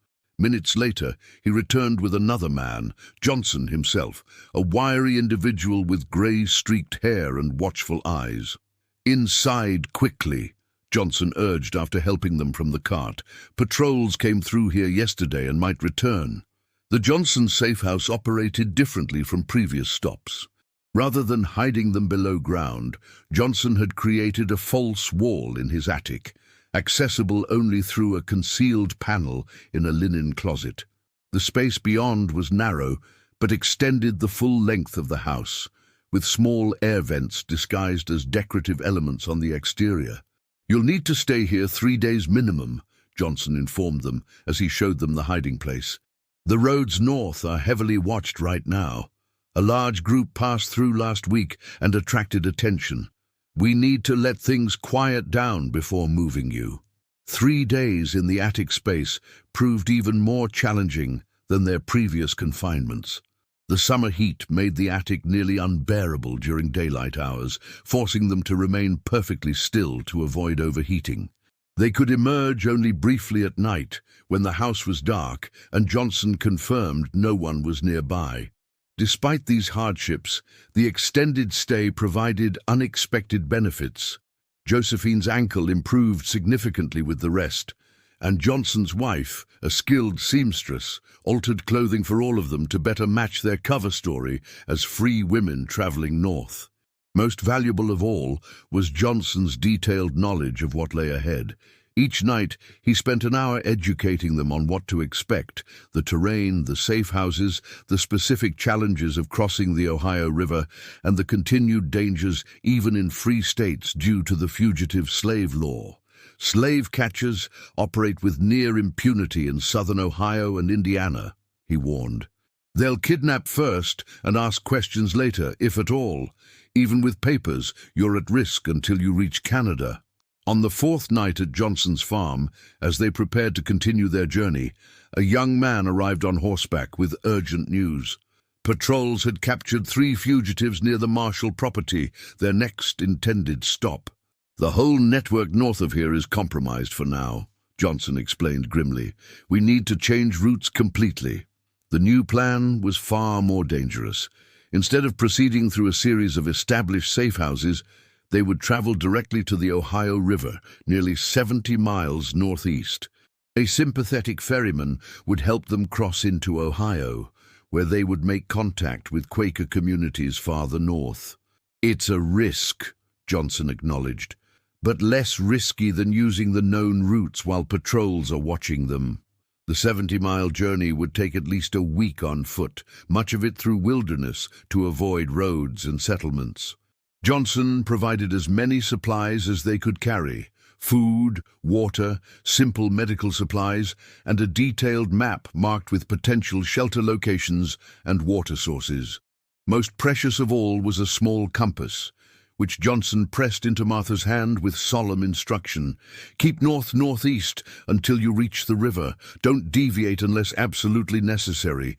Minutes later, he returned with another man, Johnson himself, a wiry individual with grey-streaked hair and watchful eyes. "Inside, quickly," Johnson urged after helping them from the cart. "Patrols came through here yesterday and might return." The Johnson safe house operated differently from previous stops. Rather than hiding them below ground, Johnson had created a false wall in his attic, accessible only through a concealed panel in a linen closet. The space beyond was narrow, but extended the full length of the house, with small air vents disguised as decorative elements on the exterior. "You'll need to stay here 3 days minimum," Johnson informed them as he showed them the hiding place. "The roads north are heavily watched right now. A large group passed through last week and attracted attention. We need to let things quiet down before moving you." 3 days in the attic space proved even more challenging than their previous confinements. The summer heat made the attic nearly unbearable during daylight hours, forcing them to remain perfectly still to avoid overheating. They could emerge only briefly at night, when the house was dark and Johnson confirmed no one was nearby. Despite these hardships, the extended stay provided unexpected benefits. Josephine's ankle improved significantly with the rest, and Johnson's wife, a skilled seamstress, altered clothing for all of them to better match their cover story as free women traveling north. Most valuable of all was Johnson's detailed knowledge of what lay ahead. Each night, he spent an hour educating them on what to expect, the terrain, the safe houses, the specific challenges of crossing the Ohio River, and the continued dangers even in free states due to the fugitive slave law. Slave catchers operate with near impunity in southern Ohio and Indiana, he warned. They'll kidnap first and ask questions later, if at all. Even with papers, you're at risk until you reach Canada. On the fourth night at Johnson's farm, as they prepared to continue their journey, a young man arrived on horseback with urgent news. Patrols had captured 3 fugitives near the Marshall property, their next intended stop. The whole network north of here is compromised for now, Johnson explained grimly. We need to change routes completely. The new plan was far more dangerous. Instead of proceeding through a series of established safe houses, they would travel directly to the Ohio River, nearly 70 miles northeast. A sympathetic ferryman would help them cross into Ohio, where they would make contact with Quaker communities farther north. It's a risk, Johnson acknowledged, but less risky than using the known routes while patrols are watching them. The 70-mile journey would take at least a week on foot, much of it through wilderness to avoid roads and settlements. Johnson provided as many supplies as they could carry: food, water, simple medical supplies, and a detailed map marked with potential shelter locations and water sources. Most precious of all was a small compass, which Johnson pressed into Martha's hand with solemn instruction. Keep north-northeast until you reach the river. Don't deviate unless absolutely necessary.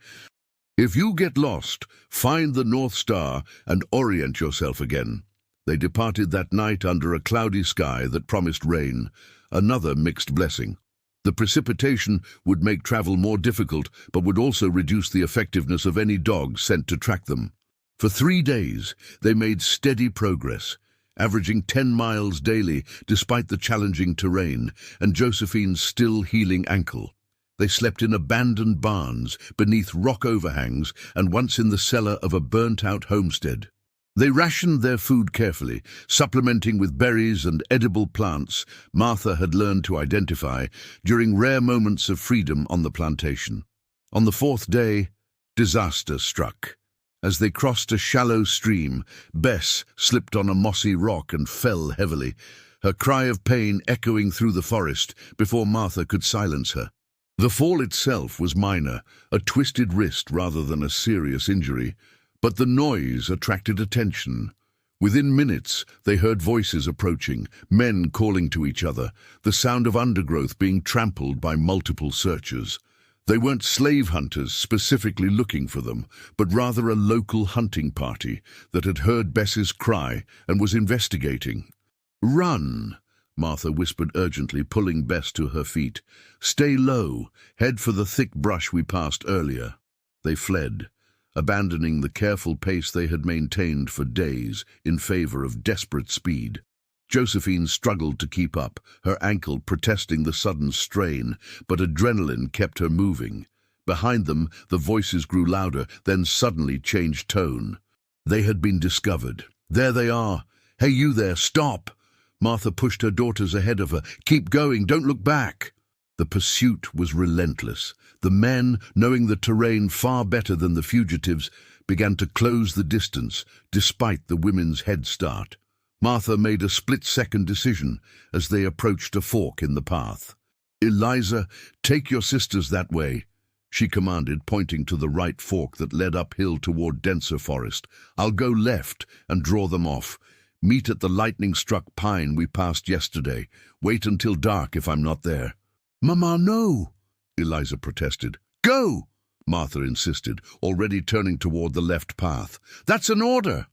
If you get lost, find the North Star and orient yourself again. They departed that night under a cloudy sky that promised rain, another mixed blessing. The precipitation would make travel more difficult, but would also reduce the effectiveness of any dogs sent to track them. For 3 days, they made steady progress, averaging 10 miles daily despite the challenging terrain and Josephine's still healing ankle. They slept in abandoned barns, beneath rock overhangs, and once in the cellar of a burnt-out homestead. They rationed their food carefully, supplementing with berries and edible plants Martha had learned to identify during rare moments of freedom on the plantation. On the 4th day, disaster struck. As they crossed a shallow stream, Bess slipped on a mossy rock and fell heavily, her cry of pain echoing through the forest before Martha could silence her. The fall itself was minor, a twisted wrist rather than a serious injury, but the noise attracted attention. Within minutes, they heard voices approaching, men calling to each other, the sound of undergrowth being trampled by multiple searchers. They weren't slave hunters specifically looking for them, but rather a local hunting party that had heard Bess's cry and was investigating. "Run," Martha whispered urgently, pulling Bess to her feet. "Stay low. Head for the thick brush we passed earlier." They fled, abandoning the careful pace they had maintained for days in favor of desperate speed. Josephine struggled to keep up, her ankle protesting the sudden strain, but adrenaline kept her moving. Behind them, the voices grew louder, then suddenly changed tone. They had been discovered. "There they are. Hey, you there, stop!" Martha pushed her daughters ahead of her. "Keep going, don't look back." The pursuit was relentless. The men, knowing the terrain far better than the fugitives, began to close the distance, despite the women's head start. Martha made a split-second decision as they approached a fork in the path. "Eliza, take your sisters that way," she commanded, pointing to the right fork that led uphill toward denser forest. "I'll go left and draw them off. Meet at the lightning-struck pine we passed yesterday. Wait until dark if I'm not there." "Mama, no," Eliza protested. "Go," Martha insisted, already turning toward the left path. "That's an order."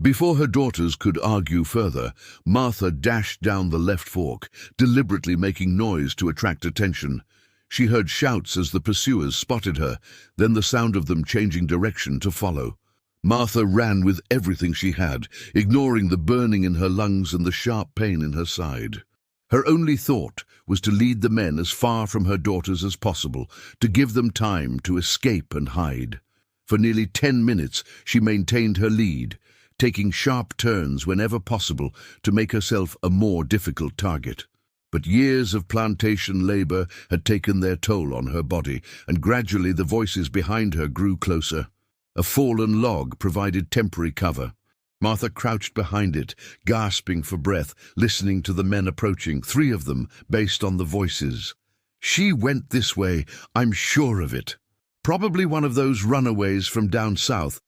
Before her daughters could argue further, Martha dashed down the left fork, deliberately making noise to attract attention. She heard shouts as the pursuers spotted her, then the sound of them changing direction to follow. Martha ran with everything she had, ignoring the burning in her lungs and the sharp pain in her side. Her only thought was to lead the men as far from her daughters as possible, to give them time to escape and hide. For nearly 10 minutes she maintained her lead, taking sharp turns whenever possible to make herself a more difficult target. But years of plantation labor had taken their toll on her body, and gradually the voices behind her grew closer. A fallen log provided temporary cover. Martha crouched behind it, gasping for breath, listening to the men approaching, 3 of them, based on the voices. She went this way, I'm sure of it. Probably one of those runaways from down south.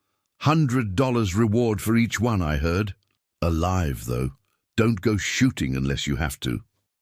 $100 reward for each one, I heard. Alive, though. Don't go shooting unless you have to.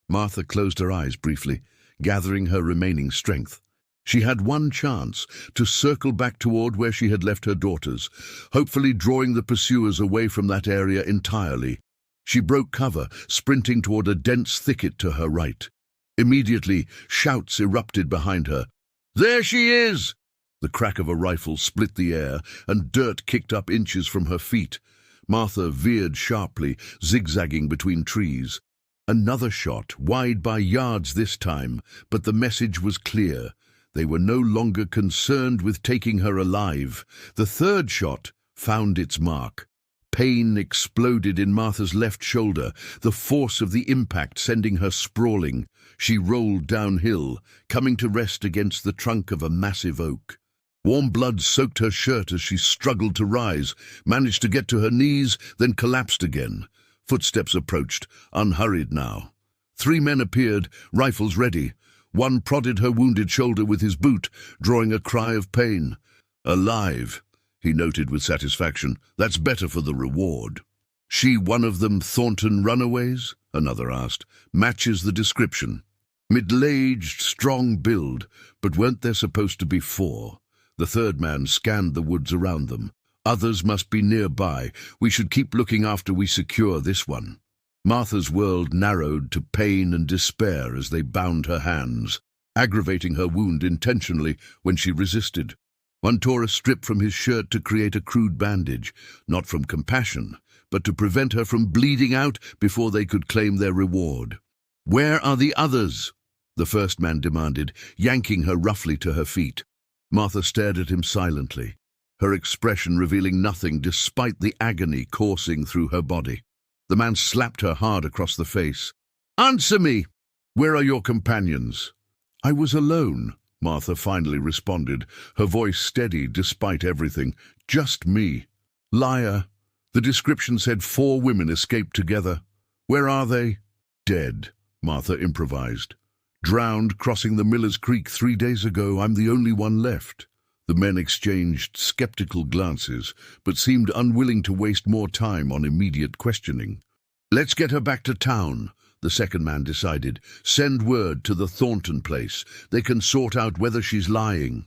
Martha closed her eyes briefly, gathering her remaining strength. She had one chance to circle back toward where she had left her daughters, hopefully drawing the pursuers away from that area entirely. She broke cover, sprinting toward a dense thicket to her right. Immediately, shouts erupted behind her. There she is! The crack of a rifle split the air, and dirt kicked up inches from her feet. Martha veered sharply, zigzagging between trees. Another shot, wide by yards this time, but the message was clear. They were no longer concerned with taking her alive. The third shot found its mark. Pain exploded in Martha's left shoulder, the force of the impact sending her sprawling. She rolled downhill, coming to rest against the trunk of a massive oak. Warm blood soaked her shirt as she struggled to rise, managed to get to her knees, then collapsed again. Footsteps approached, unhurried now. 3 men appeared, rifles ready. One prodded her wounded shoulder with his boot, drawing a cry of pain. Alive, he noted with satisfaction. That's better for the reward. She one of them Thornton runaways? Another asked. Matches the description. Middle-aged, strong build, but weren't there supposed to be 4? The third man scanned the woods around them. Others must be nearby. We should keep looking after we secure this one. Martha's world narrowed to pain and despair as they bound her hands, aggravating her wound intentionally when she resisted. One tore a strip from his shirt to create a crude bandage, not from compassion, but to prevent her from bleeding out before they could claim their reward. Where are the others? The first man demanded, yanking her roughly to her feet. Martha stared at him silently, her expression revealing nothing despite the agony coursing through her body. The man slapped her hard across the face. Answer me! Where are your companions? I was alone, Martha finally responded, her voice steady despite everything. Just me. Liar. The description said 4 women escaped together. Where are they? Dead, Martha improvised. Drowned crossing the Miller's Creek 3 days ago. I'm the only one left. The men exchanged skeptical glances, but seemed unwilling to waste more time on immediate questioning. Let's get her back to town, the second man decided. Send word to the Thornton place. They can sort out whether she's lying.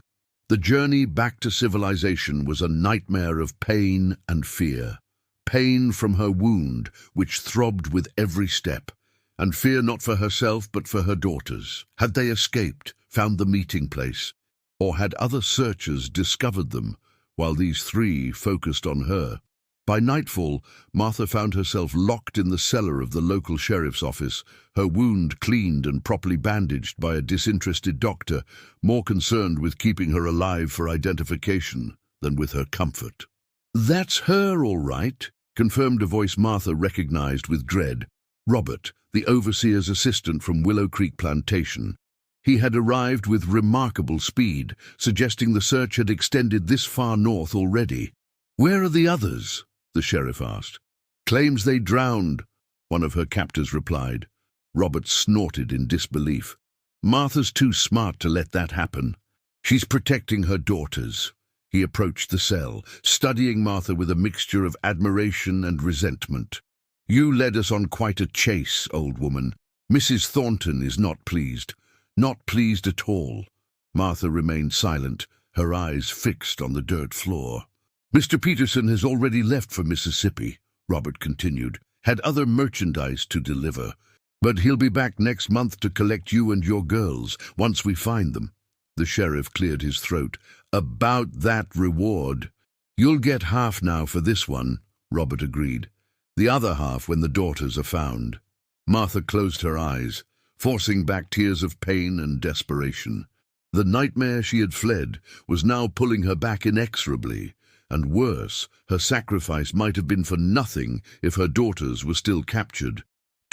The journey back to civilization was a nightmare of pain and fear. Pain from her wound, which throbbed with every step, and fear not for herself but for her daughters. Had they escaped, found the meeting place? Or had other searchers discovered them, while these 3 focused on her? By nightfall, Martha found herself locked in the cellar of the local sheriff's office, her wound cleaned and properly bandaged by a disinterested doctor, more concerned with keeping her alive for identification than with her comfort. That's her, all right, confirmed a voice Martha recognized with dread. Robert, the overseer's assistant from Willow Creek Plantation. He had arrived with remarkable speed, suggesting the search had extended this far north already. Where are the others? The sheriff asked. Claims they drowned, one of her captors replied. Robert snorted in disbelief. Martha's too smart to let that happen. She's protecting her daughters. He approached the cell, studying Martha with a mixture of admiration and resentment. You led us on quite a chase, old woman. Mrs. Thornton is not pleased. Not pleased at all. Martha remained silent, her eyes fixed on the dirt floor. Mr. Peterson has already left for Mississippi, Robert continued, had other merchandise to deliver. But he'll be back next month to collect you and your girls, once we find them. The sheriff cleared his throat. About that reward. You'll get half now for this one, Robert agreed. The other half when the daughters are found. Martha closed her eyes, forcing back tears of pain and desperation. The nightmare she had fled was now pulling her back inexorably, and worse, her sacrifice might have been for nothing if her daughters were still captured.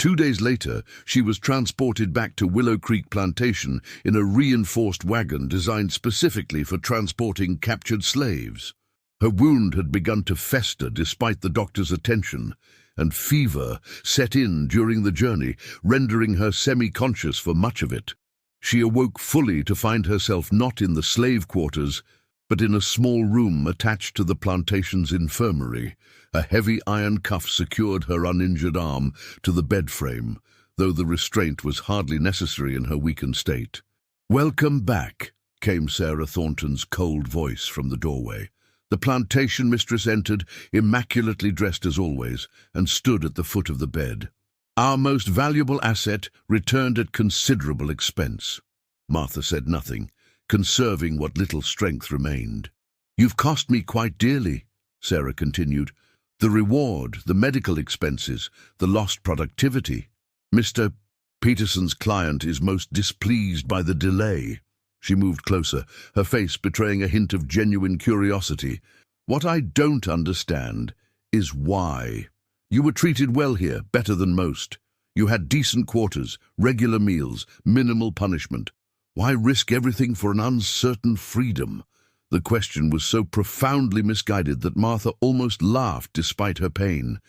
2 days later, she was transported back to Willow Creek Plantation in a reinforced wagon designed specifically for transporting captured slaves. Her wound had begun to fester despite the doctor's attention, and fever set in during the journey, rendering her semi-conscious for much of it. She awoke fully to find herself not in the slave quarters, but in a small room attached to the plantation's infirmary. A heavy iron cuff secured her uninjured arm to the bed frame, though the restraint was hardly necessary in her weakened state. "Welcome back," came Sarah Thornton's cold voice from the doorway. The plantation mistress entered, immaculately dressed as always, and stood at the foot of the bed. "Our most valuable asset returned at considerable expense." Martha said nothing, conserving what little strength remained. "You've cost me quite dearly," Sarah continued. "The reward, the medical expenses, the lost productivity. Mr. Peterson's client is most displeased by the delay." She moved closer, her face betraying a hint of genuine curiosity. "What I don't understand is why. You were treated well here, better than most. You had decent quarters, regular meals, minimal punishment. Why risk everything for an uncertain freedom?" The question was so profoundly misguided that Martha almost laughed despite her pain.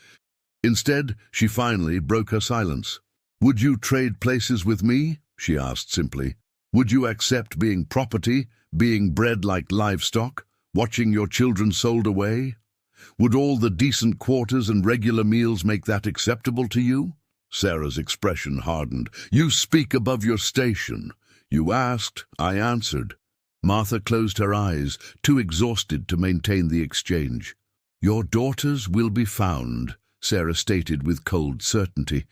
Instead, she finally broke her silence. "Would you trade places with me?" she asked simply. "Would you accept being property, being bred like livestock, watching your children sold away? Would all the decent quarters and regular meals make that acceptable to you?" Sarah's expression hardened. "You speak above your station. You asked, I answered." Martha closed her eyes, too exhausted to maintain the exchange. "Your daughters will be found," Sarah stated with cold certainty.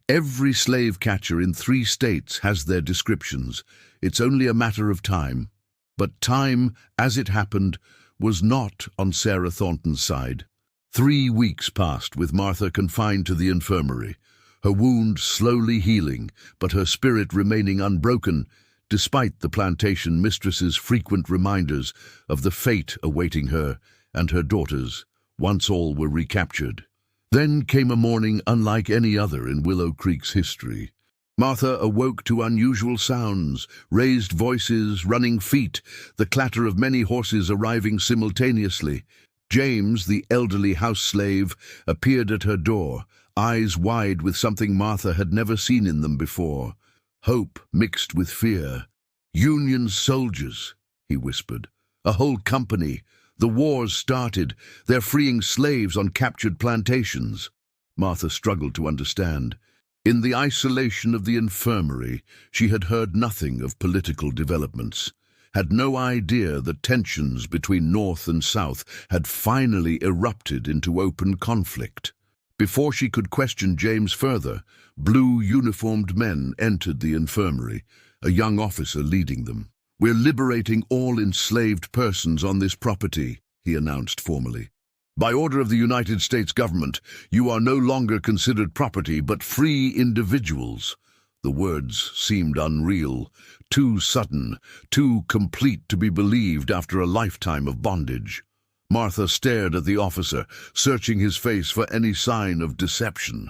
"Every slave catcher in 3 states has their descriptions. It's only a matter of time." But time, as it happened, was not on Sarah Thornton's side. 3 weeks passed with Martha confined to the infirmary, her wound slowly healing, but her spirit remaining unbroken, despite the plantation mistress's frequent reminders of the fate awaiting her and her daughters once all were recaptured. Then came a morning unlike any other in Willow Creek's history. Martha awoke to unusual sounds, raised voices, running feet, the clatter of many horses arriving simultaneously. James, the elderly house slave, appeared at her door, eyes wide with something Martha had never seen in them before. Hope mixed with fear. "Union soldiers," he whispered. "A whole company. The war's started. They're freeing slaves on captured plantations." Martha struggled to understand. In the isolation of the infirmary, she had heard nothing of political developments, had no idea that tensions between North and South had finally erupted into open conflict. Before she could question James further, blue uniformed men entered the infirmary, a young officer leading them. "We're liberating all enslaved persons on this property," he announced formally. "By order of the United States government, you are no longer considered property, but free individuals." The words seemed unreal, too sudden, too complete to be believed after a lifetime of bondage. Martha stared at the officer, searching his face for any sign of deception.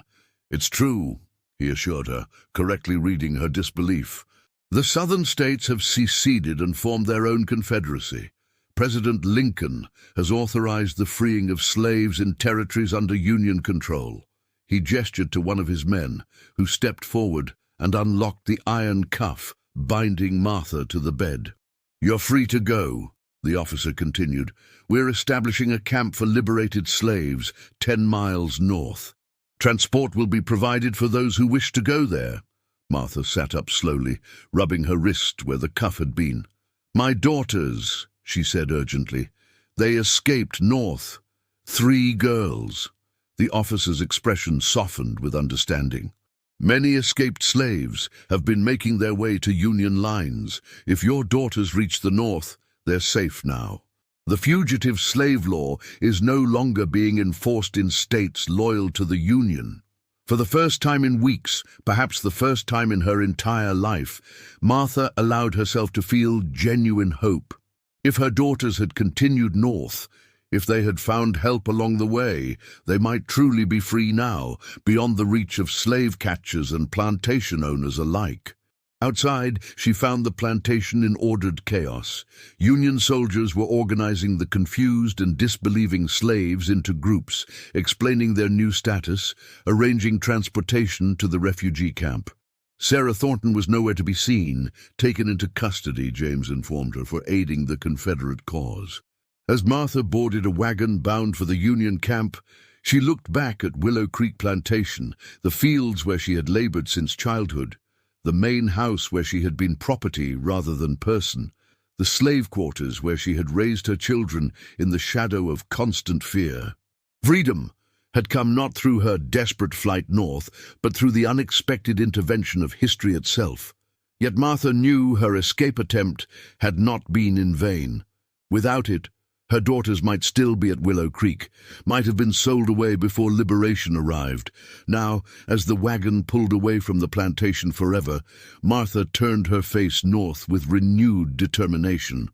"It's true," he assured her, correctly reading her disbelief. "The southern states have seceded and formed their own confederacy. President Lincoln has authorized the freeing of slaves in territories under Union control." He gestured to one of his men, who stepped forward and unlocked the iron cuff, binding Martha to the bed. "You're free to go," the officer continued. "We're establishing a camp for liberated slaves 10 miles north. Transport will be provided for those who wish to go there." Martha sat up slowly, rubbing her wrist where the cuff had been. "My daughters," she said urgently. "They escaped north. 3 girls." The officer's expression softened with understanding. "Many escaped slaves have been making their way to Union lines. If your daughters reach the north, they're safe now. The fugitive slave law is no longer being enforced in states loyal to the Union." For the first time in weeks, perhaps the first time in her entire life, Martha allowed herself to feel genuine hope. If her daughters had continued north, If they had found help along the way, they might truly be free now, beyond the reach of slave catchers and plantation owners alike. Outside, she found the plantation in ordered chaos. Union soldiers were organizing the confused and disbelieving slaves into groups, explaining their new status, arranging transportation to the refugee camp. Sarah Thornton was nowhere to be seen, taken into custody, James informed her, for aiding the Confederate cause. As Martha boarded a wagon bound for the Union camp, she looked back at Willow Creek Plantation, the fields where she had labored since childhood, the main house where she had been property rather than person, the slave quarters where she had raised her children in the shadow of constant fear. Freedom had come not through her desperate flight north, but through the unexpected intervention of history itself. Yet Martha knew her escape attempt had not been in vain. Without it, her daughters might still be at Willow Creek, might have been sold away before liberation arrived. Now, as the wagon pulled away from the plantation forever, Martha turned her face north with renewed determination.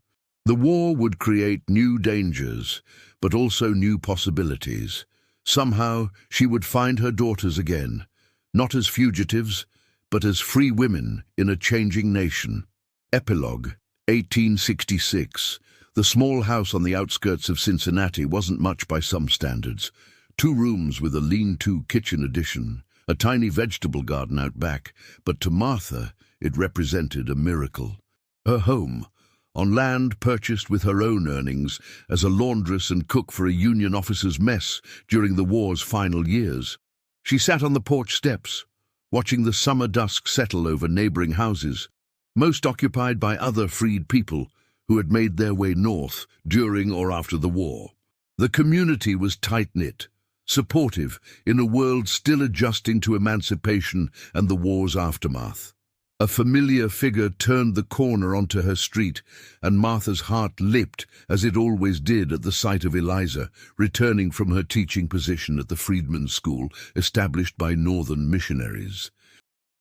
The war would create new dangers, but also new possibilities. Somehow, she would find her daughters again, not as fugitives, but as free women in a changing nation. Epilogue, 1866. The small house on the outskirts of Cincinnati wasn't much by some standards. 2 rooms with a lean-to kitchen addition, a tiny vegetable garden out back, but to Martha it represented a miracle. Her home, on land purchased with her own earnings as a laundress and cook for a Union officer's mess during the war's final years. She sat on the porch steps, watching the summer dusk settle over neighboring houses, most occupied by other freed people who had made their way north during or after the war. The community was tight-knit, supportive in a world still adjusting to emancipation and the war's aftermath. A familiar figure turned the corner onto her street, and Martha's heart leapt, as it always did at the sight of Eliza, returning from her teaching position at the Freedmen's School established by Northern missionaries.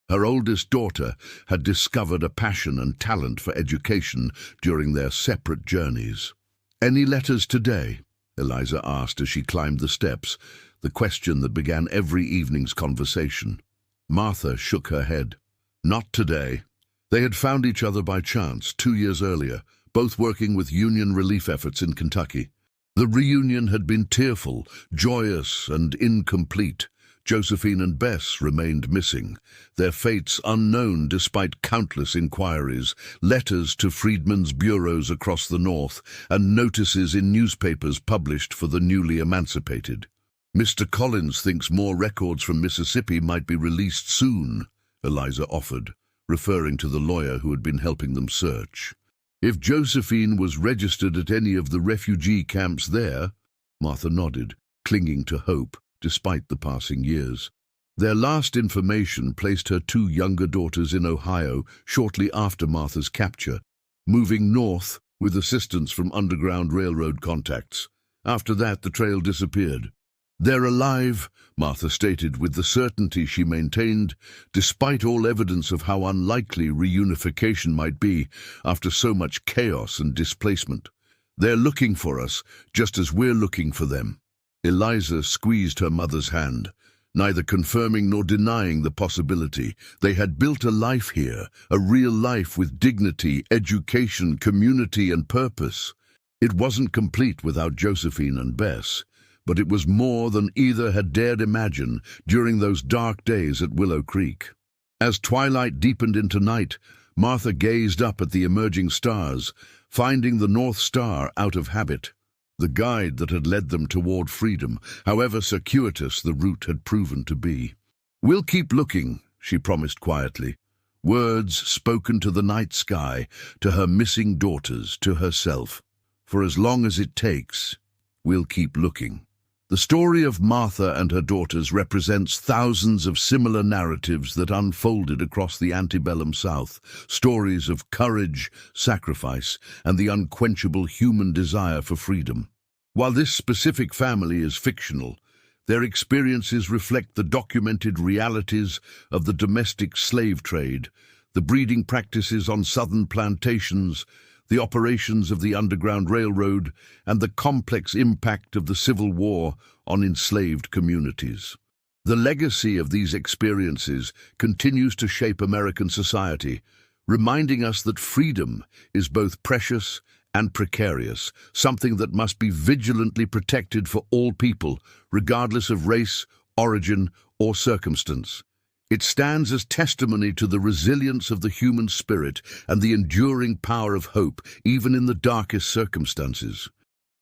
Her oldest daughter had discovered a passion and talent for education during their separate journeys. "Any letters today?" Eliza asked as she climbed the steps, the question that began every evening's conversation. Martha shook her head. "Not today." They had found each other by chance 2 years earlier, both working with Union relief efforts in Kentucky. The reunion had been tearful, joyous, and incomplete. Josephine and Bess remained missing, their fates unknown despite countless inquiries, letters to freedmen's bureaus across the North, and notices in newspapers published for the newly emancipated. "Mr. Collins thinks more records from Mississippi might be released soon," Eliza offered, referring to the lawyer who had been helping them search. "If Josephine was registered at any of the refugee camps there," Martha nodded, clinging to hope despite the passing years. Their last information placed her 2 younger daughters in Ohio shortly after Martha's capture, moving north with assistance from Underground Railroad contacts. After that, the trail disappeared. "They're alive," Martha stated with the certainty she maintained, despite all evidence of how unlikely reunification might be after so much chaos and displacement. "They're looking for us, just as we're looking for them." Eliza squeezed her mother's hand, neither confirming nor denying the possibility. They had built a life here, a real life with dignity, education, community, and purpose. It wasn't complete without Josephine and Bess, but it was more than either had dared imagine during those dark days at Willow Creek. As twilight deepened into night, Martha gazed up at the emerging stars, finding the North Star out of habit, the guide that had led them toward freedom, however circuitous the route had proven to be. "We'll keep looking," she promised quietly. Words spoken to the night sky, to her missing daughters, to herself. "For as long as it takes, we'll keep looking." The story of Martha and her daughters represents thousands of similar narratives that unfolded across the antebellum South, stories of courage, sacrifice, and the unquenchable human desire for freedom. While this specific family is fictional, their experiences reflect the documented realities of the domestic slave trade, the breeding practices on southern plantations, the operations of the Underground Railroad, and the complex impact of the Civil War on enslaved communities. The legacy of these experiences continues to shape American society, reminding us that freedom is both precious and precarious, something that must be vigilantly protected for all people, regardless of race, origin, or circumstance. It stands as testimony to the resilience of the human spirit and the enduring power of hope, even in the darkest circumstances.